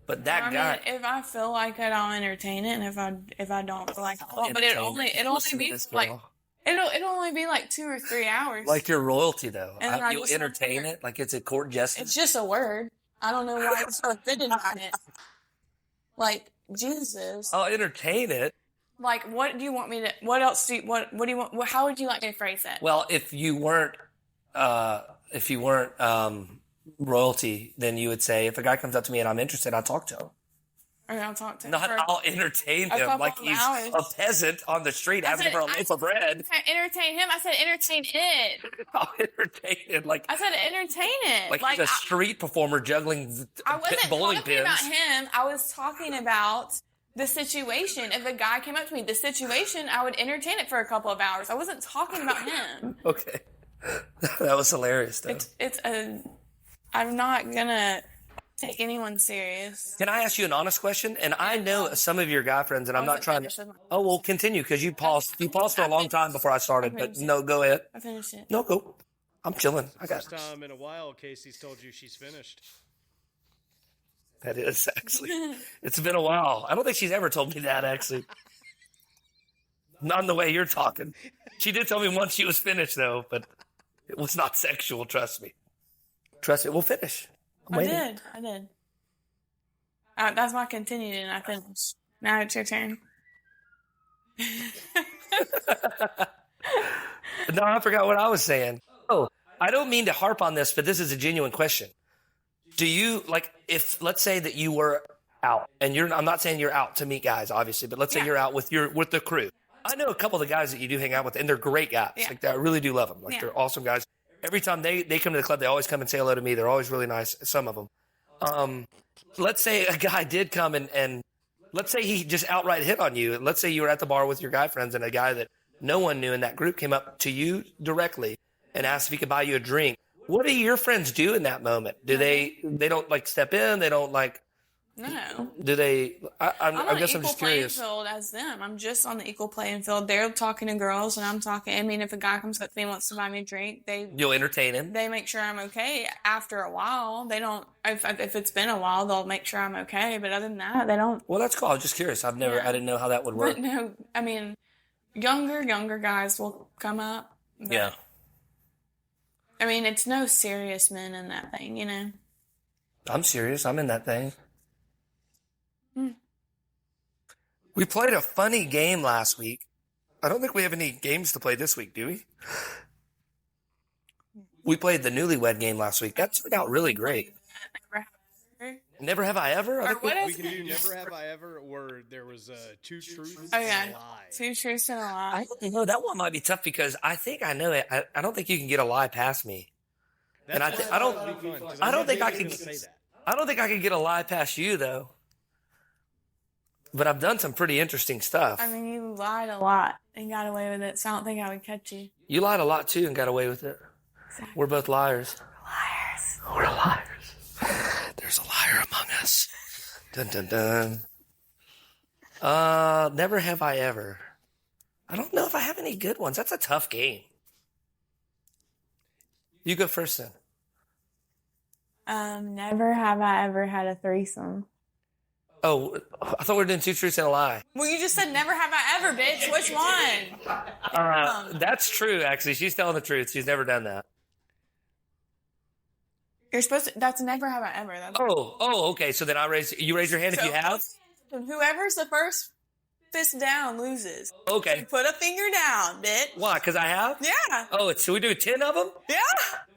[SPEAKER 1] But that guy.
[SPEAKER 2] If I feel like it, I'll entertain it, and if I don't feel like it, but it'll only be like. It'll only be like 2 or 3 hours.
[SPEAKER 1] Like your royalty, though. You'll entertain it like it's a court jester.
[SPEAKER 2] It's just a word. I don't know why it's so offended by it. Like, Jesus.
[SPEAKER 1] I'll entertain it.
[SPEAKER 2] Like, what do you want me to, what else do you, what do you want, how would you like me to phrase it?
[SPEAKER 1] Well, if you weren't royalty, then you would say, if a guy comes up to me and I'm interested, I'll talk to him.
[SPEAKER 2] Or I'll talk to him.
[SPEAKER 1] I'll entertain him like he's a peasant on the street asking for a loaf of bread.
[SPEAKER 2] I entertain him. I said entertain it.
[SPEAKER 1] I'll entertain it.
[SPEAKER 2] I said entertain it.
[SPEAKER 1] Like he's a street performer juggling bowling pins.
[SPEAKER 2] I wasn't talking about him. I was talking about the situation. If a guy came up to me, the situation, I would entertain it for a couple of hours. I wasn't talking about him.
[SPEAKER 1] Okay. That was hilarious, though.
[SPEAKER 2] I'm not gonna take anyone serious.
[SPEAKER 1] Can I ask you an honest question? And I know some of your guy friends, and I'm not trying to. Oh, well, continue, because you paused. You paused for a long time before I started. But no, go ahead.
[SPEAKER 2] I finished it.
[SPEAKER 1] No, go. I'm chilling. I got it.
[SPEAKER 3] First time in a while, Kaci's told you she's finished.
[SPEAKER 1] That is, actually. It's been a while. I don't think she's ever told me that, actually. Not in the way you're talking. She did tell me once she was finished, though, but it was not sexual, trust me. Trust me, we'll finish.
[SPEAKER 2] I did. That's why I continued and I finished. Now it's your turn.
[SPEAKER 1] No, I forgot what I was saying. Oh, I don't mean to harp on this, but this is a genuine question. Do you, like, if, let's say that you were out, and I'm not saying you're out to meet guys, obviously, but let's say you're out with the crew. I know a couple of the guys that you do hang out with, and they're great guys. Yeah. Like, I really do love them. Like, they're awesome guys. Every time they come to the club, they always come and say hello to me. They're always really nice, some of them. Let's say a guy did come and let's say he just outright hit on you. Let's say you were at the bar with your guy friends and a guy that no one knew in that group came up to you directly and asked if he could buy you a drink. What do your friends do in that moment? Do they don't like step in? They don't like.
[SPEAKER 2] No.
[SPEAKER 1] Do they? I guess I'm just curious.
[SPEAKER 2] I'm on the equal playing field as them. I'm just on the equal playing field. They're talking to girls, and I'm talking. I mean, if a guy comes up to me and wants to buy me a drink,
[SPEAKER 1] you'll entertain him.
[SPEAKER 2] They make sure I'm okay. After a while, they don't. If it's been a while, they'll make sure I'm okay. But other than that, they don't.
[SPEAKER 1] Well, that's cool. I was just curious. I didn't know how that would work.
[SPEAKER 2] But no, I mean, younger guys will come up.
[SPEAKER 1] Yeah.
[SPEAKER 2] I mean, it's no serious men in that thing, you know?
[SPEAKER 1] I'm serious. I'm in that thing.
[SPEAKER 2] Hmm.
[SPEAKER 1] We played a funny game last week. I don't think we have any games to play this week, do we? We played the newlywed game last week. That turned out really great. Never have I ever? I think
[SPEAKER 3] We can do Never Have I Ever, or there was Two Truths
[SPEAKER 2] Oh,
[SPEAKER 3] and
[SPEAKER 2] yeah.
[SPEAKER 3] a Lie.
[SPEAKER 2] 2 truths and a lie.
[SPEAKER 1] I don't know. That one might be tough because I think I know it. I don't think you can get a lie past me. And I don't think I can
[SPEAKER 3] say that.
[SPEAKER 1] I don't think I can get a lie past you though. But I've done some pretty interesting stuff.
[SPEAKER 2] I mean, you lied a lot and got away with it, so I don't think I would catch you.
[SPEAKER 1] You lied a lot too and got away with it.
[SPEAKER 2] Exactly.
[SPEAKER 1] We're both liars.
[SPEAKER 2] Liars.
[SPEAKER 1] We're liars. There's a liar among us. Dun dun dun. Never have I ever. I don't know if I have any good ones. That's a tough game. You go first then.
[SPEAKER 2] Never have I ever had a threesome.
[SPEAKER 1] Oh, I thought we were doing 2 truths and a lie.
[SPEAKER 2] Well, you just said never have I ever, bitch. Which one?
[SPEAKER 1] That's true, actually. She's telling the truth. She's never done that.
[SPEAKER 2] You're supposed to. That's never have I ever. That's
[SPEAKER 1] Okay. So then you raise your hand if you have?
[SPEAKER 2] Whoever's the first fist down loses.
[SPEAKER 1] Okay.
[SPEAKER 2] Put a finger down, bitch.
[SPEAKER 1] Why? Because I have?
[SPEAKER 2] Yeah.
[SPEAKER 1] Oh, should we do 10 of them?
[SPEAKER 2] Yeah.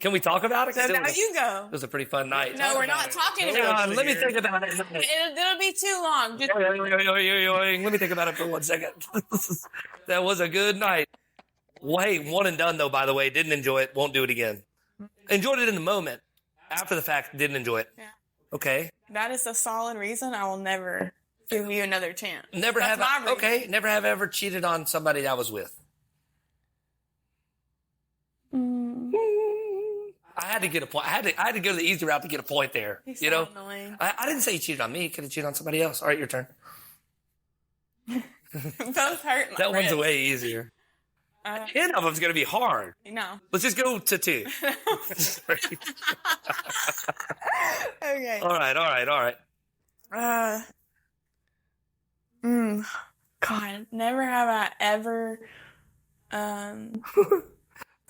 [SPEAKER 1] Can we talk about it? 'Cause
[SPEAKER 2] So
[SPEAKER 1] it
[SPEAKER 2] now
[SPEAKER 1] was,
[SPEAKER 2] you go.
[SPEAKER 1] it was a pretty fun night.
[SPEAKER 2] No, we're not talking
[SPEAKER 1] Hang
[SPEAKER 2] about
[SPEAKER 1] on,
[SPEAKER 2] it.
[SPEAKER 1] let me think about it.
[SPEAKER 2] It'll be too long. Just
[SPEAKER 1] Let me think about it for 1 second. That was a good night. Well, hey, one and done though, by the way. Didn't enjoy it. Won't do it again. Enjoyed it in the moment. After the fact, didn't enjoy it.
[SPEAKER 2] Yeah.
[SPEAKER 1] Okay.
[SPEAKER 2] That is a solid reason I will never give you another chance.
[SPEAKER 1] Never
[SPEAKER 2] That's
[SPEAKER 1] have
[SPEAKER 2] my
[SPEAKER 1] I,
[SPEAKER 2] reason.
[SPEAKER 1] okay. Never have ever cheated on somebody I was with. I had to get a point. I had to go the easy route to get a point there.
[SPEAKER 2] He's
[SPEAKER 1] you
[SPEAKER 2] so
[SPEAKER 1] know,
[SPEAKER 2] annoying.
[SPEAKER 1] I didn't say you cheated on me. Could have cheated on somebody else. All right, your turn.
[SPEAKER 2] Both hurt my
[SPEAKER 1] That one's
[SPEAKER 2] wrist.
[SPEAKER 1] way easier. 10 of them's gonna be hard.
[SPEAKER 2] No.
[SPEAKER 1] Let's just go to 2.
[SPEAKER 2] Okay.
[SPEAKER 1] All right.
[SPEAKER 2] God, never have I ever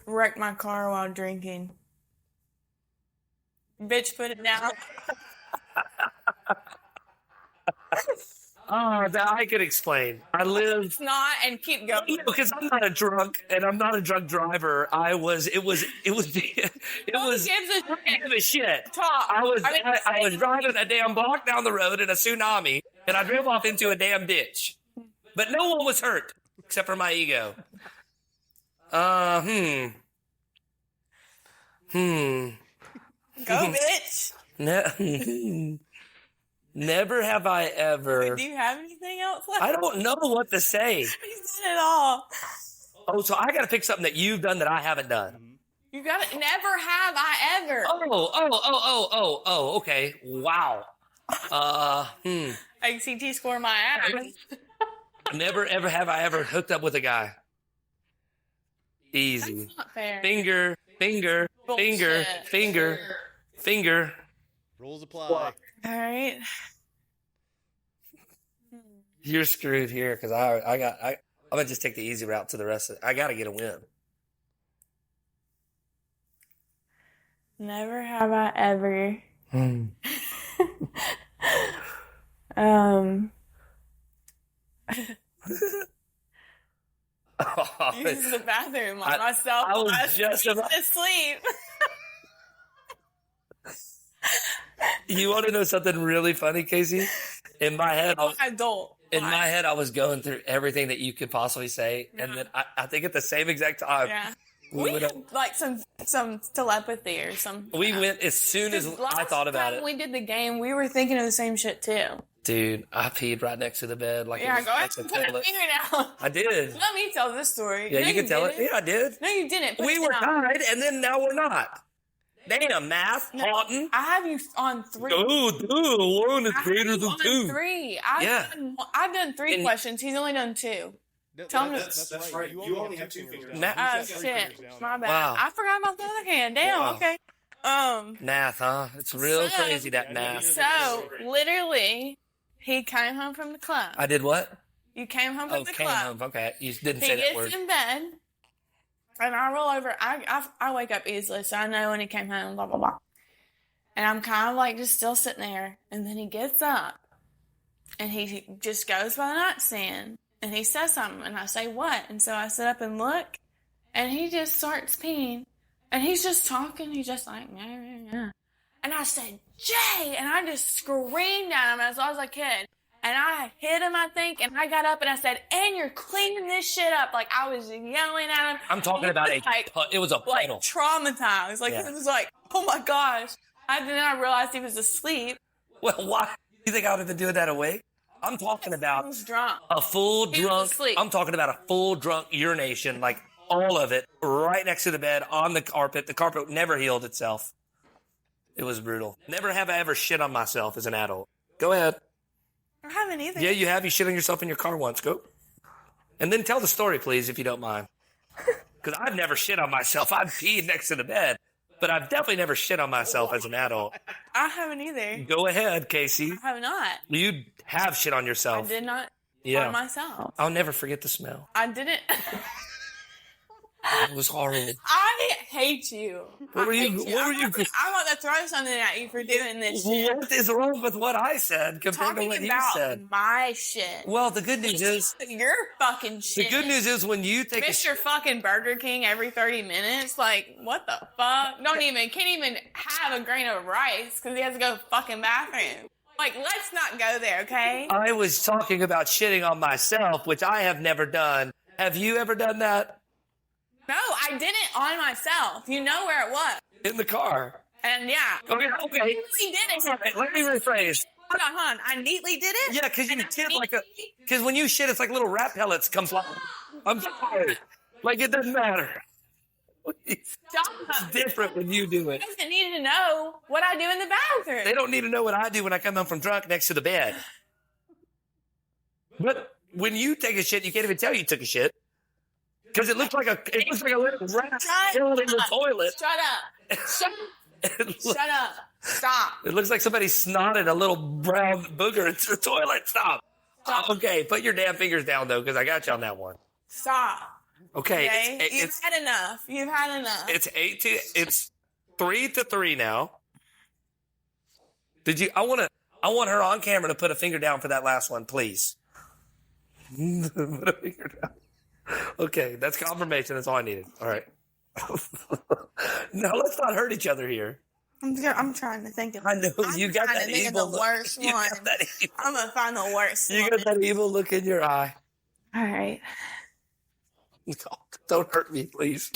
[SPEAKER 2] wrecked my car while drinking. Bitch, put it down.
[SPEAKER 1] Oh, that I could explain. I live
[SPEAKER 2] It's not, and keep going.
[SPEAKER 1] because I'm not a drunk and I'm not a drunk driver. It was
[SPEAKER 2] Who gives a
[SPEAKER 1] shit.
[SPEAKER 2] talk?
[SPEAKER 1] I was driving a damn block down the road in a tsunami and I drove off into a damn ditch. But no one was hurt except for my ego.
[SPEAKER 2] Go, bitch.
[SPEAKER 1] Never have I ever.
[SPEAKER 2] Do you have anything else left?
[SPEAKER 1] I don't know what to say.
[SPEAKER 2] You said it all.
[SPEAKER 1] Oh, so I got to pick something that you've done that I haven't done.
[SPEAKER 2] You got it. Never have I ever.
[SPEAKER 1] Okay. Wow.
[SPEAKER 2] ACT score my ass.
[SPEAKER 1] Never ever have I ever hooked up with a guy. Easy.
[SPEAKER 2] That's not fair.
[SPEAKER 1] Finger.
[SPEAKER 2] Bullshit.
[SPEAKER 3] Rules apply.
[SPEAKER 2] All right.
[SPEAKER 1] You're screwed here because I'm gonna just take the easy route to the rest of it. I gotta get a win.
[SPEAKER 2] Never have I ever. Use the bathroom on myself.
[SPEAKER 1] I was just about
[SPEAKER 2] to sleep.
[SPEAKER 1] You want to know something really funny, Casey? In my head, I was going through everything that you could possibly say, and then I think at the same exact time,
[SPEAKER 2] Yeah.
[SPEAKER 1] we
[SPEAKER 2] We
[SPEAKER 1] went
[SPEAKER 2] had like some telepathy or some.
[SPEAKER 1] we went as soon as I thought about it.
[SPEAKER 2] When we did the game, we were thinking of the same shit too.
[SPEAKER 1] Dude, I peed right next to the bed like
[SPEAKER 2] Yeah,
[SPEAKER 1] it was
[SPEAKER 2] go ahead
[SPEAKER 1] like a
[SPEAKER 2] and put a
[SPEAKER 1] toilet.
[SPEAKER 2] finger down.
[SPEAKER 1] I did.
[SPEAKER 2] Let me tell this story.
[SPEAKER 1] Yeah,
[SPEAKER 2] No,
[SPEAKER 1] you can tell it.
[SPEAKER 2] didn't.
[SPEAKER 1] Yeah, I did.
[SPEAKER 2] No, you didn't. Put
[SPEAKER 1] We
[SPEAKER 2] it
[SPEAKER 1] were
[SPEAKER 2] down.
[SPEAKER 1] tied, and then now we're not. Damn, math, Houghton.
[SPEAKER 2] I have you on 3.
[SPEAKER 1] Dude, one is
[SPEAKER 2] I have
[SPEAKER 1] greater
[SPEAKER 2] you
[SPEAKER 1] than
[SPEAKER 2] on
[SPEAKER 1] 2.
[SPEAKER 2] 3.
[SPEAKER 1] Yeah.
[SPEAKER 2] I've done 3
[SPEAKER 1] And-
[SPEAKER 2] questions. He's only done 2. Tell me.
[SPEAKER 3] That's right. You only have 2 fingers down.
[SPEAKER 1] Matt-
[SPEAKER 2] Oh
[SPEAKER 3] He's got 3
[SPEAKER 2] shit,
[SPEAKER 3] fingers down.
[SPEAKER 2] my bad.
[SPEAKER 1] Wow.
[SPEAKER 2] I forgot about the other hand. Damn.
[SPEAKER 1] Wow.
[SPEAKER 2] Okay.
[SPEAKER 1] Math, huh? It's real
[SPEAKER 2] So-
[SPEAKER 1] crazy, that math.
[SPEAKER 2] So literally, he came home from the club.
[SPEAKER 1] I did what?
[SPEAKER 2] You came home from
[SPEAKER 1] Oh,
[SPEAKER 2] the
[SPEAKER 1] came
[SPEAKER 2] club.
[SPEAKER 1] home. Okay, you didn't
[SPEAKER 2] He
[SPEAKER 1] say that
[SPEAKER 2] gets
[SPEAKER 1] word.
[SPEAKER 2] in bed. And I roll over. I wake up easily, so I know when he came home, blah, blah, blah. And I'm kind of like just still sitting there. And then he gets up. And he just goes by the nightstand. And he says something. And I say, what? And so I sit up and look. And he just starts peeing. And he's just talking. He's just like, yeah. And I said, Jay! And I just screamed at him as loud as I could. And I hit him, I think, and I got up and I said, and you're cleaning this shit up. Like, I was yelling at him.
[SPEAKER 1] I'm talking about it was a
[SPEAKER 2] like
[SPEAKER 1] puddle.
[SPEAKER 2] traumatized. Like, It was like, oh my gosh. And then I realized he was asleep.
[SPEAKER 1] Well, why? You think I would have been doing that awake? I'm talking about
[SPEAKER 2] He was drunk.
[SPEAKER 1] a full
[SPEAKER 2] He was
[SPEAKER 1] drunk.
[SPEAKER 2] asleep.
[SPEAKER 1] I'm talking about a full drunk urination, like all of it, right next to the bed on the carpet. The carpet never healed itself. It was brutal. Never have I ever shit on myself as an adult. Go ahead.
[SPEAKER 2] I haven't either.
[SPEAKER 1] Yeah, you have. You shit on yourself in your car once. Go. And then tell the story, please, if you don't mind. Because I've never shit on myself. I've peed next to the bed. But I've definitely never shit on myself as an adult.
[SPEAKER 2] I haven't either.
[SPEAKER 1] Go ahead, Kaci.
[SPEAKER 2] I have not.
[SPEAKER 1] You have shit on
[SPEAKER 2] I
[SPEAKER 1] yourself.
[SPEAKER 2] did not
[SPEAKER 1] Yeah.
[SPEAKER 2] on myself.
[SPEAKER 1] I'll never forget the smell.
[SPEAKER 2] I didn't.
[SPEAKER 1] It was horrible.
[SPEAKER 2] I hate you.
[SPEAKER 1] What were
[SPEAKER 2] I
[SPEAKER 1] you-
[SPEAKER 2] hate
[SPEAKER 1] what were you-
[SPEAKER 2] I want to throw something at you for doing this shit.
[SPEAKER 1] What is wrong with what I said compared to
[SPEAKER 2] Talking
[SPEAKER 1] what you
[SPEAKER 2] about
[SPEAKER 1] said?
[SPEAKER 2] my shit.
[SPEAKER 1] Well, the good news is,
[SPEAKER 2] Your fucking shit.
[SPEAKER 1] the good news is when you take a
[SPEAKER 2] Mr. fucking Burger King every 30 minutes. Like, what the fuck? Can't even have a grain of rice because he has to go to the fucking bathroom. Like, let's not go there, okay?
[SPEAKER 1] I was talking about shitting on myself, which I have never done. Have you ever done that?
[SPEAKER 2] No, I didn't on myself. You know where it was.
[SPEAKER 1] In the car.
[SPEAKER 2] And yeah.
[SPEAKER 1] Okay.
[SPEAKER 2] He did it.
[SPEAKER 1] Okay, let me rephrase.
[SPEAKER 2] Hold on. I neatly did it?
[SPEAKER 1] Yeah, because you shit like because when you shit, it's like little rat pellets come flying. I'm sorry. Like, it doesn't matter. It's
[SPEAKER 2] Stop.
[SPEAKER 1] different when you do it.
[SPEAKER 2] He doesn't need to know what I do in the bathroom.
[SPEAKER 1] They don't need to know what I do when I come home from drunk next to the bed. But when you take a shit, you can't even tell you took a shit. Because it looks like a little rat chilling in the toilet.
[SPEAKER 2] Shut up. Shut up. Stop.
[SPEAKER 1] It looks like somebody snotted a little brown booger into the toilet. Stop. Okay, put your damn fingers down, though, because I got you on that one.
[SPEAKER 2] Stop.
[SPEAKER 1] Okay.
[SPEAKER 2] Okay? You've had enough. You've had enough.
[SPEAKER 1] It's 3-3 now. I want her on camera to put a finger down for that last one, please. Put a finger down. Okay, that's confirmation. That's all I needed. All right. Now let's not hurt each other here.
[SPEAKER 2] I'm trying to think of.
[SPEAKER 1] I know you got
[SPEAKER 2] trying
[SPEAKER 1] that
[SPEAKER 2] to think of
[SPEAKER 1] evil
[SPEAKER 2] the
[SPEAKER 1] look.
[SPEAKER 2] worst
[SPEAKER 1] You
[SPEAKER 2] one.
[SPEAKER 1] got that evil.
[SPEAKER 2] I'm gonna find the worst
[SPEAKER 1] You
[SPEAKER 2] one.
[SPEAKER 1] got that evil look in your eye.
[SPEAKER 2] All right.
[SPEAKER 1] No, don't hurt me, please.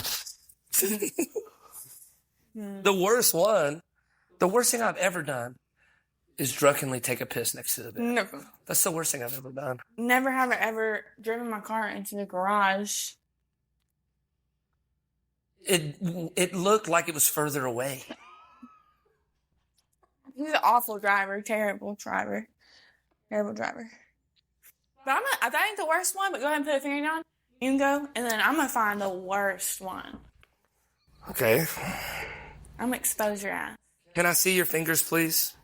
[SPEAKER 1] The worst one, the worst thing I've ever done is drunkenly take a piss next to the bed.
[SPEAKER 2] Never.
[SPEAKER 1] That's the worst thing I've ever done.
[SPEAKER 2] Never have I ever driven my car into the garage.
[SPEAKER 1] It looked like it was further away.
[SPEAKER 2] He's an awful driver. Terrible driver. Terrible driver. But I think the worst one, but go ahead and put a finger down. You can go, and then I'm going to find the worst one.
[SPEAKER 1] Okay.
[SPEAKER 2] I'm going to expose your ass.
[SPEAKER 1] Can I see your fingers, please?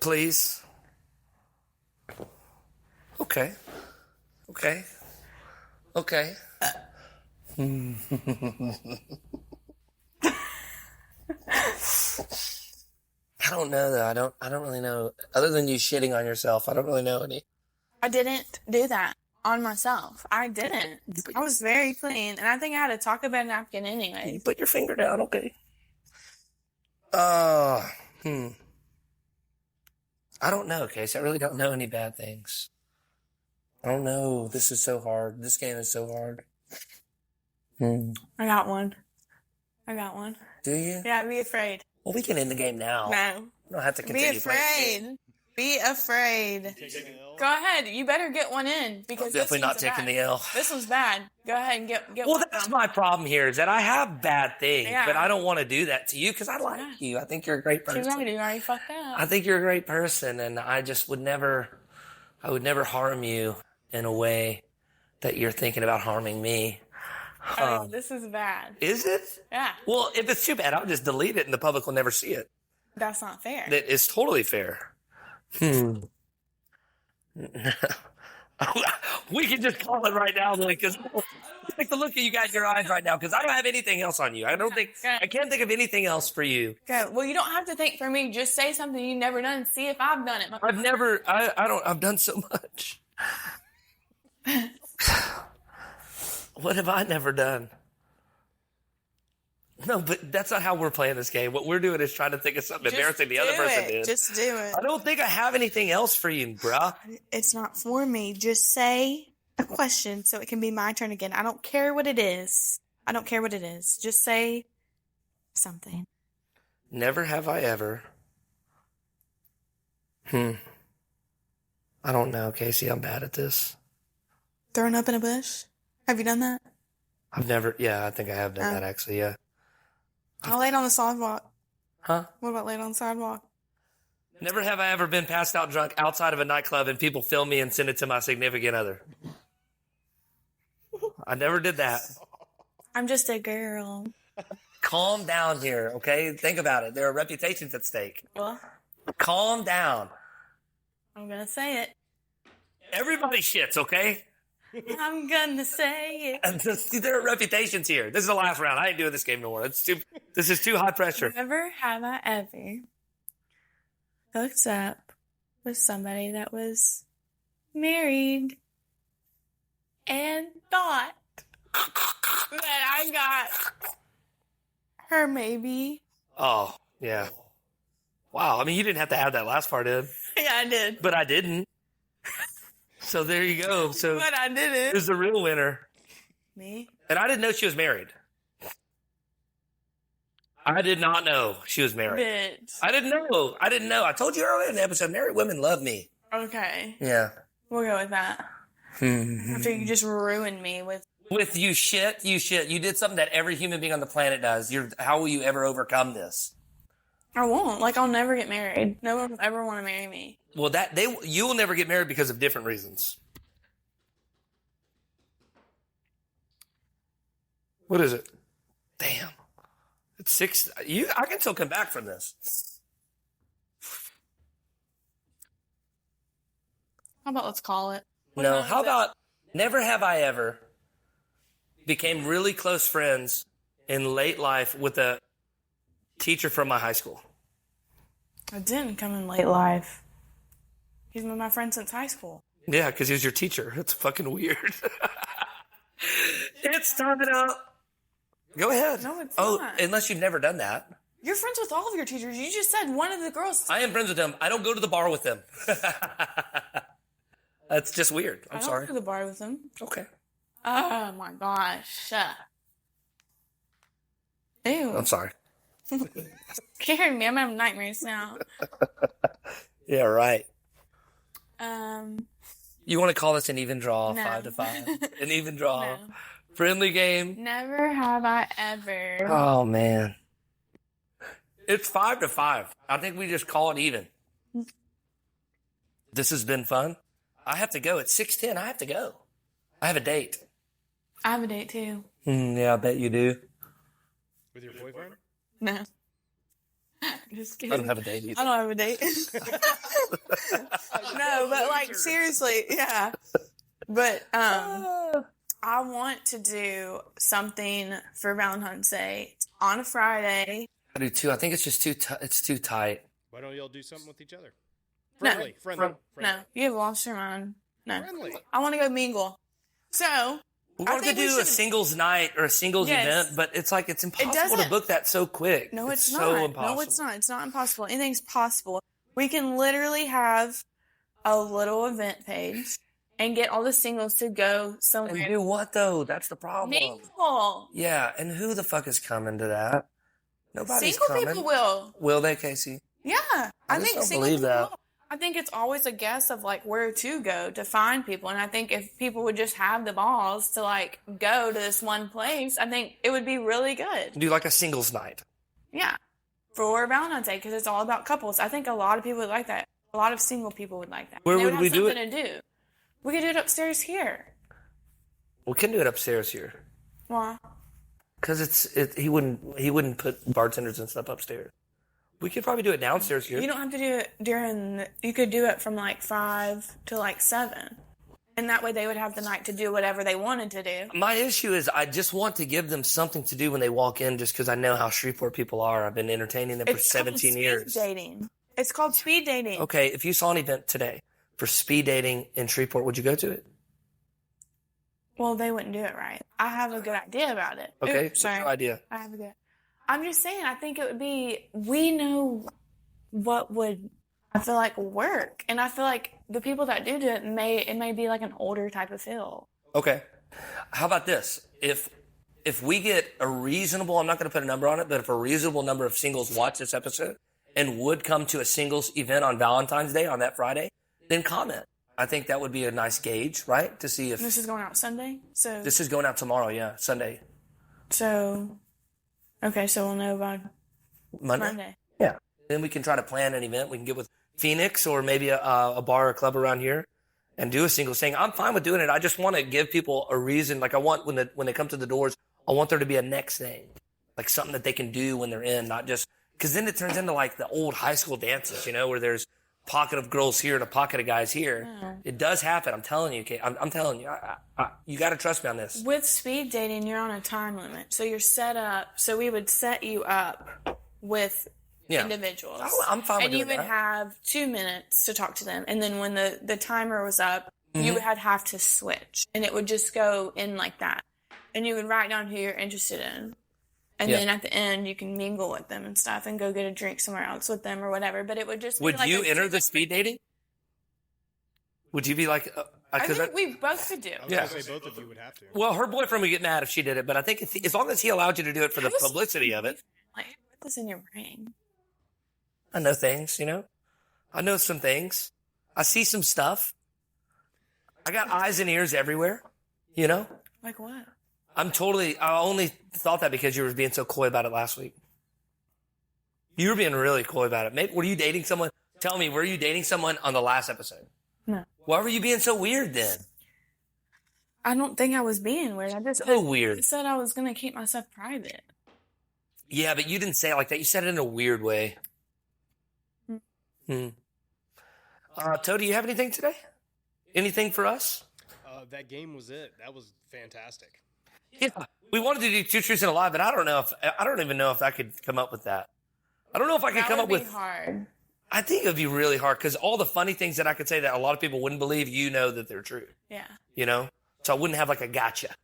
[SPEAKER 1] Please? Okay. Okay. Okay. I don't know though. I don't really know. Other than you shitting on yourself, I don't really know any.
[SPEAKER 2] I didn't do that on myself. I didn't. I was very clean, and I think I had a Taco Bell napkin anyway.
[SPEAKER 1] You put your finger down, okay? I don't know, Casey. I really don't know any bad things. I don't know. This is so hard. This game is so hard.
[SPEAKER 2] I got one.
[SPEAKER 1] Do you?
[SPEAKER 2] Yeah, be afraid.
[SPEAKER 1] Well, we can end the game now.
[SPEAKER 2] No.
[SPEAKER 1] We don't have to
[SPEAKER 2] Be
[SPEAKER 1] continue playing.
[SPEAKER 2] afraid. Be afraid. Go ahead. You better get one in because
[SPEAKER 1] Definitely not taking the L.
[SPEAKER 2] This one's bad. Go ahead and get
[SPEAKER 1] Well,
[SPEAKER 2] one.
[SPEAKER 1] that's my problem here is that I have bad things,
[SPEAKER 2] Yeah.
[SPEAKER 1] but I don't want to do that to you because I like you. I think you're a great person.
[SPEAKER 2] You already fucked up.
[SPEAKER 1] I think you're a great person, and I just would never harm you in a way that you're thinking about harming me.
[SPEAKER 2] This is bad.
[SPEAKER 1] Is it?
[SPEAKER 2] Yeah.
[SPEAKER 1] Well, if it's too bad, I'll just delete it and the public will never see it.
[SPEAKER 2] That's not fair.
[SPEAKER 1] That is totally fair. We can just call it right now, because like the look that you got in your eyes right now, because I don't have anything else on you. I can't think of anything else for you.
[SPEAKER 2] Okay. Well, you don't have to think for me. Just say something you've never done and see if I've done it.
[SPEAKER 1] I've done so much. What have I never done? No, but that's not how we're playing this game. What we're doing is trying to think of something embarrassing the other person did.
[SPEAKER 5] Just do it.
[SPEAKER 1] I don't think I have anything else for you, bruh.
[SPEAKER 5] It's not for me. Just say a question so it can be my turn again. I don't care what it is. Just say something.
[SPEAKER 1] Never have I ever. I don't know, Casey. I'm bad at this.
[SPEAKER 5] Thrown up in a bush? Have you done that?
[SPEAKER 1] I've never. Yeah, I think I have done that actually. Yeah.
[SPEAKER 5] I laid on the sidewalk.
[SPEAKER 1] Huh?
[SPEAKER 5] What about laid on the sidewalk?
[SPEAKER 1] Never have I ever been passed out drunk outside of a nightclub and people film me and send it to my significant other. I never did that.
[SPEAKER 5] I'm just a girl.
[SPEAKER 1] Calm down here, okay? Think about it. There are reputations at stake.
[SPEAKER 5] Well,
[SPEAKER 1] Calm down.
[SPEAKER 5] I'm gonna say it.
[SPEAKER 1] Everybody shits, okay?
[SPEAKER 5] I'm gonna say it.
[SPEAKER 1] And there are reputations here. This is the last round. I ain't doing this game no more. This is too high pressure.
[SPEAKER 5] Never have I ever hooked up with somebody that was married and thought that I got her maybe.
[SPEAKER 1] Oh, yeah. Wow. I mean, you didn't have to add that last part in.
[SPEAKER 5] Yeah, I did.
[SPEAKER 1] But I didn't. So there you go. So
[SPEAKER 5] But I didn't.
[SPEAKER 1] who's the real winner?
[SPEAKER 5] Me?
[SPEAKER 1] And I didn't know she was married. I did not know she was married.
[SPEAKER 5] Bitch.
[SPEAKER 1] I didn't know. I told you earlier in the episode, married women love me.
[SPEAKER 5] Okay.
[SPEAKER 1] Yeah.
[SPEAKER 5] We'll go with that. After you just ruined me with...
[SPEAKER 1] With you shit. You did something that every human being on the planet does. How will you ever overcome this?
[SPEAKER 5] I won't. Like, I'll never get married. No one will ever want to marry me.
[SPEAKER 1] Well, you will never get married because of different reasons. What is it? Damn. It's 6. I can still come back from this.
[SPEAKER 5] How about let's call it?
[SPEAKER 1] No, how about never have I ever became really close friends in late life with a teacher from my high school.
[SPEAKER 5] I didn't come in late life. He's been my friend since high school.
[SPEAKER 1] Yeah, because he was your teacher. It's fucking weird. It's time up. Go ahead.
[SPEAKER 5] No, it's
[SPEAKER 1] not.
[SPEAKER 5] not.
[SPEAKER 1] Unless you've never done that.
[SPEAKER 5] You're friends with all of your teachers. You just said one of the girls.
[SPEAKER 1] I am friends with them. I don't go to the bar with them. That's just weird. I'm
[SPEAKER 5] I don't
[SPEAKER 1] sorry.
[SPEAKER 5] go to the bar with them.
[SPEAKER 1] Okay.
[SPEAKER 5] Oh my gosh. Ew.
[SPEAKER 1] I'm sorry.
[SPEAKER 5] Scared me. I'm having nightmares now.
[SPEAKER 1] Yeah, right.
[SPEAKER 5] Um,
[SPEAKER 1] You want to call this an even draw,
[SPEAKER 5] No.
[SPEAKER 1] 5-5? An even draw.
[SPEAKER 5] No.
[SPEAKER 1] Friendly game.
[SPEAKER 5] Never have I ever.
[SPEAKER 1] Oh, man. It's 5-5. I think we just call it even. This has been fun. I have to go. It's 6:10. I have to go. I have a date.
[SPEAKER 5] I have a date too.
[SPEAKER 1] Yeah, I bet you do.
[SPEAKER 3] With your boyfriend?
[SPEAKER 5] No. Just kidding.
[SPEAKER 1] I don't have a date either.
[SPEAKER 5] I don't have a date. No, but like seriously, yeah. But I want to do something for Valentine's Day on a Friday.
[SPEAKER 1] I do too. I think it's just it's too tight.
[SPEAKER 3] Why don't y'all do something with each other?
[SPEAKER 5] No.
[SPEAKER 3] Friendly.
[SPEAKER 5] No, you have lost your mind. No,
[SPEAKER 3] Friendly.
[SPEAKER 5] I want to go mingle. So
[SPEAKER 1] We
[SPEAKER 5] I
[SPEAKER 1] wanted to
[SPEAKER 5] think we
[SPEAKER 1] do a
[SPEAKER 5] should-
[SPEAKER 1] singles night or a singles
[SPEAKER 5] Yes.
[SPEAKER 1] event, but it's like it's impossible to
[SPEAKER 5] doesn't-
[SPEAKER 1] book that so quick.
[SPEAKER 5] No, it's not.
[SPEAKER 1] So impossible.
[SPEAKER 5] No, it's not. It's not impossible. Anything's possible. We can literally have a little event page and get all the singles to go somewhere.
[SPEAKER 1] And do what though? That's the problem.
[SPEAKER 5] Mingle.
[SPEAKER 1] Yeah, and who the fuck is coming to that? Nobody's
[SPEAKER 5] Single
[SPEAKER 1] coming.
[SPEAKER 5] people will.
[SPEAKER 1] Will they, Casey?
[SPEAKER 5] Yeah, I
[SPEAKER 1] just
[SPEAKER 5] think
[SPEAKER 1] don't
[SPEAKER 5] single
[SPEAKER 1] believe
[SPEAKER 5] people
[SPEAKER 1] that.
[SPEAKER 5] will. I think it's always a guess of like where to go to find people, and I think if people would just have the balls to like go to this one place, I think it would be really good.
[SPEAKER 1] Do like a singles night.
[SPEAKER 5] Yeah, for Valentine's Day because it's all about couples. I think a lot of people would like that. A lot of single people would like that.
[SPEAKER 1] Where
[SPEAKER 5] They
[SPEAKER 1] would we
[SPEAKER 5] have
[SPEAKER 1] do
[SPEAKER 5] something to do. We could do it upstairs here.
[SPEAKER 1] We can do it upstairs here
[SPEAKER 5] Why?
[SPEAKER 1] because he wouldn't put bartenders and stuff upstairs. We could probably do it downstairs here.
[SPEAKER 5] You don't have to do it you could do it from like 5 to like 7.
[SPEAKER 2] And that way they would have the night to do whatever they wanted to do.
[SPEAKER 1] My issue is I just want to give them something to do when they walk in just because I know how Shreveport people are. I've been entertaining them for 17 years.
[SPEAKER 2] Speed dating. It's called speed dating.
[SPEAKER 1] Okay, if you saw an event today for speed dating in Shreveport, would you go to it?
[SPEAKER 2] Well, they wouldn't do it right. I have a good idea about it.
[SPEAKER 1] Okay,
[SPEAKER 2] Oops, sorry.
[SPEAKER 1] what's your idea?
[SPEAKER 2] I have a good. I'm just saying, I think it would be, we know what would, I feel like, work. And I feel like the people that do it may be like an older type of feel.
[SPEAKER 1] Okay. How about this? If we get a reasonable, I'm not going to put a number on it, but if a reasonable number of singles watch this episode and would come to a singles event on Valentine's Day on that Friday, then comment. I think that would be a nice gauge, right? To see if
[SPEAKER 2] This is going out Sunday? So
[SPEAKER 1] this is going out tomorrow, yeah, Sunday.
[SPEAKER 2] So, okay, so we'll know by Monday.
[SPEAKER 1] Yeah. Then we can try to plan an event. We can get with Phoenix or maybe a bar or club around here and do a single thing. I'm fine with doing it. I just want to give people a reason. Like I want when they come to the doors, I want there to be a next thing, like something that they can do when they're in, not just because then it turns into like the old high school dances, where there's a pocket of girls here and a pocket of guys here.
[SPEAKER 2] Yeah.
[SPEAKER 1] It does happen. I'm telling you, Kate. I'm telling you. You got to trust me on this.
[SPEAKER 2] With speed dating, you're on a time limit. So you're set up. So we would set you up with individuals.
[SPEAKER 1] I'm fine with
[SPEAKER 2] and you
[SPEAKER 1] doing
[SPEAKER 2] would
[SPEAKER 1] that.
[SPEAKER 2] have 2 minutes to talk to them. And then when the timer was up, you would have to switch. And it would just go in like that. And you would write down who you're interested in. And then at the end, you can mingle with them and stuff and go get a drink somewhere else with them or whatever. But it would just be
[SPEAKER 1] Would
[SPEAKER 2] like
[SPEAKER 1] you enter the speed dating? Would you be like...
[SPEAKER 2] I think we both could do.
[SPEAKER 3] I was going to say both of you would have to.
[SPEAKER 1] Well, her boyfriend would get mad if she did it, but I think as long as he allowed you to do it for the publicity of it.
[SPEAKER 2] Like, put this in your brain.
[SPEAKER 1] I know things, I know some things. I see some stuff. I got eyes and ears everywhere,
[SPEAKER 2] Like what?
[SPEAKER 1] I only thought that because you were being so coy about it last week. You were being really coy about it. Maybe, were you dating someone? Tell me, were you dating someone on the last episode?
[SPEAKER 2] No.
[SPEAKER 1] Why were you being so weird then?
[SPEAKER 2] I don't think I was being weird. I just
[SPEAKER 1] So weird.
[SPEAKER 2] said I was going to keep myself private.
[SPEAKER 1] Yeah, but you didn't say it like that. You said it in a weird way. Toe, do you have anything today? Anything for us?
[SPEAKER 3] That game was it. That was fantastic.
[SPEAKER 1] Yeah, we wanted to do 2 Truths and a Lie, but I don't even know if I could come up with that. I don't know if I could come up with.
[SPEAKER 2] Hard.
[SPEAKER 1] I think it would be really hard because all the funny things that I could say that a lot of people wouldn't believe, that they're true.
[SPEAKER 2] Yeah.
[SPEAKER 1] So I wouldn't have like a gotcha.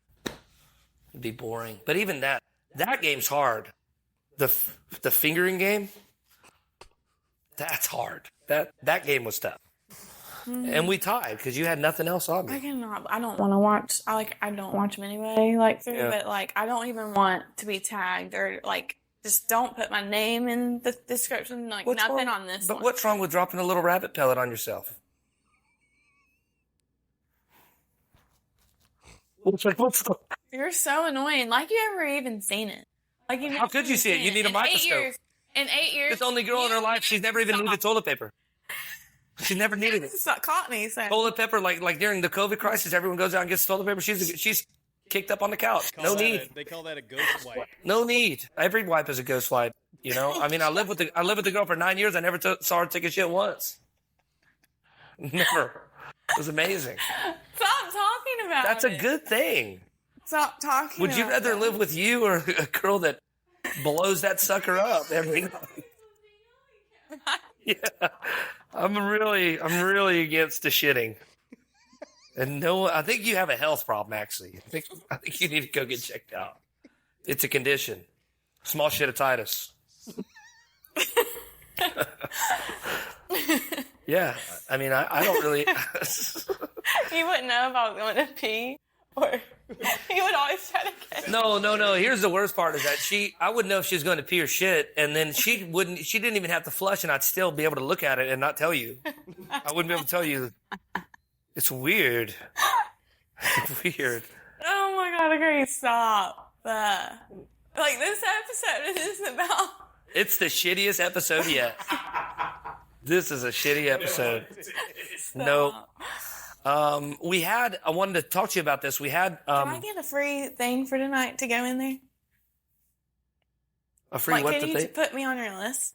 [SPEAKER 1] It'd be boring. But even that game's hard. The fingering game, that's hard. That game was tough. And we tied because you had nothing else on me.
[SPEAKER 2] I don't want to watch. I don't watch them anyway. But I don't even want to be tagged or just don't put my name in the description. Nothing on this.
[SPEAKER 1] But
[SPEAKER 2] one.
[SPEAKER 1] what's wrong with dropping a little rabbit pellet on yourself?
[SPEAKER 2] You're so annoying. Like you ever even seen it?
[SPEAKER 1] How could you see it? You need a microscope.
[SPEAKER 2] In 8 years.
[SPEAKER 1] This the only girl in her life. She's never even needed toilet paper. She never needed it.
[SPEAKER 2] It's not caught me. So.
[SPEAKER 1] Toilet paper, like during the COVID crisis, everyone goes out and gets toilet paper. She's kicked up on the couch. No need.
[SPEAKER 3] They call that a ghost wipe.
[SPEAKER 1] No need. Every wipe is a ghost wipe. I mean, I lived with the girl for 9 years. I never saw her take a shit once. Never. It was amazing.
[SPEAKER 2] Stop talking about
[SPEAKER 1] That's
[SPEAKER 2] it.
[SPEAKER 1] a good thing.
[SPEAKER 2] Stop talking.
[SPEAKER 1] Would you
[SPEAKER 2] about
[SPEAKER 1] rather
[SPEAKER 2] it.
[SPEAKER 1] live with you or a girl that blows that sucker up every night? Yeah, I'm really against the shitting. And I think you have a health problem. Actually, I think you need to go get checked out. It's a condition, small shittitis. Yeah, I mean, I don't really.
[SPEAKER 2] You wouldn't know if I was going to pee, or you would always try to catch.
[SPEAKER 1] No. Here's the worst part is that I wouldn't know if she was going to pee or shit, and then she didn't even have to flush, and I'd still be able to look at it and not tell you. I wouldn't be able to tell you. It's weird. Weird.
[SPEAKER 2] Oh my god, okay, stop. This episode is about.
[SPEAKER 1] It's the shittiest episode yet. This is a shitty episode. No. I wanted to talk to you about this. We had,
[SPEAKER 2] Can I get a free thing for tonight to go in there?
[SPEAKER 1] a free what
[SPEAKER 2] Can
[SPEAKER 1] to
[SPEAKER 2] you
[SPEAKER 1] think?
[SPEAKER 2] put me on your list?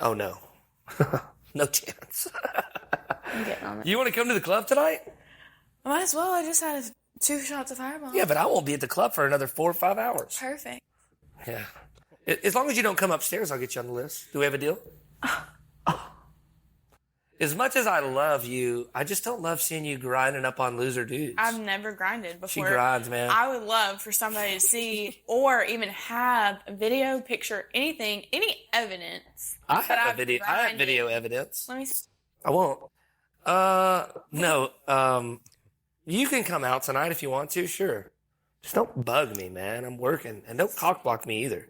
[SPEAKER 1] Oh, no. No chance.
[SPEAKER 2] I'm getting on it.
[SPEAKER 1] You want to come to the club tonight?
[SPEAKER 2] Might as well. I just had 2 shots of Fireball.
[SPEAKER 1] Yeah, but I won't be at the club for another 4 or 5 hours.
[SPEAKER 2] Perfect.
[SPEAKER 1] Yeah. As long as you don't come upstairs, I'll get you on the list. Do we have a deal? As much as I love you, I just don't love seeing you grinding up on loser dudes.
[SPEAKER 2] I've never grinded before.
[SPEAKER 1] She grinds, man.
[SPEAKER 2] I would love for somebody to see or even have a video, picture, anything, any evidence.
[SPEAKER 1] I have video evidence.
[SPEAKER 2] Let me see.
[SPEAKER 1] I won't. No. You can come out tonight if you want to, sure. Just don't bug me, man. I'm working. And don't cock block me either.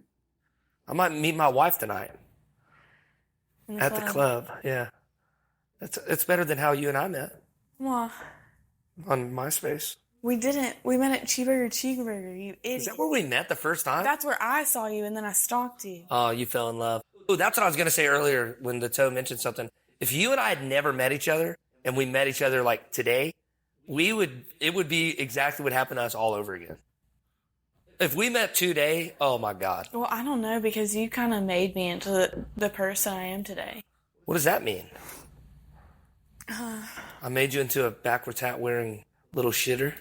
[SPEAKER 1] I might meet my wife tonight. At the club, yeah. It's better than how you and I met.
[SPEAKER 2] Well,
[SPEAKER 1] on MySpace.
[SPEAKER 2] We didn't. We met at Cheeseburger, you idiot.
[SPEAKER 1] Is that where we met the first time?
[SPEAKER 2] That's where I saw you, and then I stalked you.
[SPEAKER 1] Oh, you fell in love. Oh, that's what I was going to say earlier when the toe mentioned something. If you and I had never met each other, and we met each other like today, it would be exactly what happened to us all over again. If we met today, oh my God.
[SPEAKER 2] Well, I don't know, because you kind of made me into the person I am today.
[SPEAKER 1] What does that mean? I made you into a backwards hat wearing little shitter.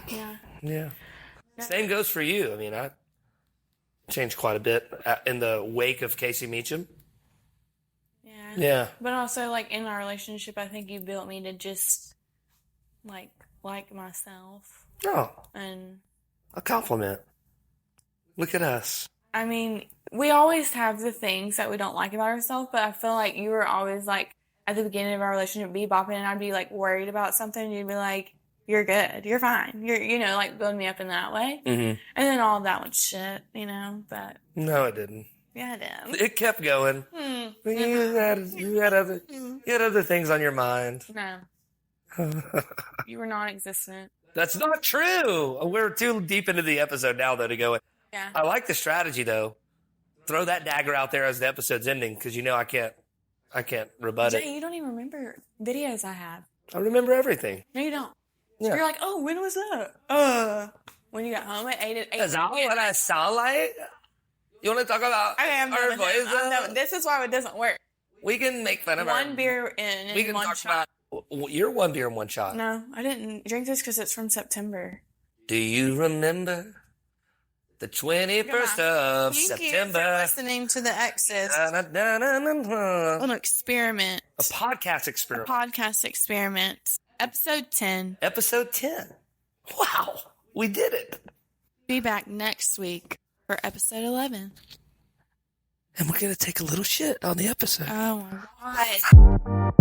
[SPEAKER 2] Yeah.
[SPEAKER 1] Yeah. Same goes for you. I mean, I changed quite a bit in the wake of Kaci Meacham.
[SPEAKER 2] Yeah.
[SPEAKER 1] Yeah.
[SPEAKER 2] But also, like, in our relationship, I think you built me to just, like myself.
[SPEAKER 1] Oh.
[SPEAKER 2] And
[SPEAKER 1] a compliment. Look at us.
[SPEAKER 2] I mean, we always have the things that we don't like about ourselves, but I feel like you were always, like, at the beginning of our relationship, bebopping, and I'd be, like, worried about something, and you'd be like, you're good, you're fine. You're, like, building me up in that way. Mm-hmm. And then all of that was shit, but... No,
[SPEAKER 1] it didn't.
[SPEAKER 2] Yeah, it did.
[SPEAKER 1] It kept going. You had other things on your mind.
[SPEAKER 2] No. You were non-existent.
[SPEAKER 1] That's not true. We're too deep into the episode now, though, to go.
[SPEAKER 2] Yeah.
[SPEAKER 1] I like the strategy, though. Throw that dagger out there as the episode's ending, because I can't rebut it.
[SPEAKER 2] You don't even remember videos I have.
[SPEAKER 1] I remember everything.
[SPEAKER 2] No, you don't.
[SPEAKER 1] Yeah.
[SPEAKER 2] You're like, oh, when was that? When you got home at 8
[SPEAKER 1] Is that what I sound like? You want to talk about our voices?
[SPEAKER 2] This is why it doesn't work.
[SPEAKER 1] We can make fun of
[SPEAKER 2] one beer in and
[SPEAKER 1] we can
[SPEAKER 2] one
[SPEAKER 1] talk
[SPEAKER 2] shot.
[SPEAKER 1] About your 1 beer and 1 shot.
[SPEAKER 2] No, I didn't drink this because it's from September.
[SPEAKER 1] Do you remember the 21st of
[SPEAKER 5] Thank
[SPEAKER 1] September?
[SPEAKER 5] You for listening to the Exes.
[SPEAKER 2] An experiment.
[SPEAKER 1] A podcast experiment.
[SPEAKER 2] A podcast experiment. Episode 10.
[SPEAKER 1] Episode 10. Wow, we did it.
[SPEAKER 2] Be back next week for episode 11.
[SPEAKER 1] And we're going to take a little shit on the episode.
[SPEAKER 2] Oh my God.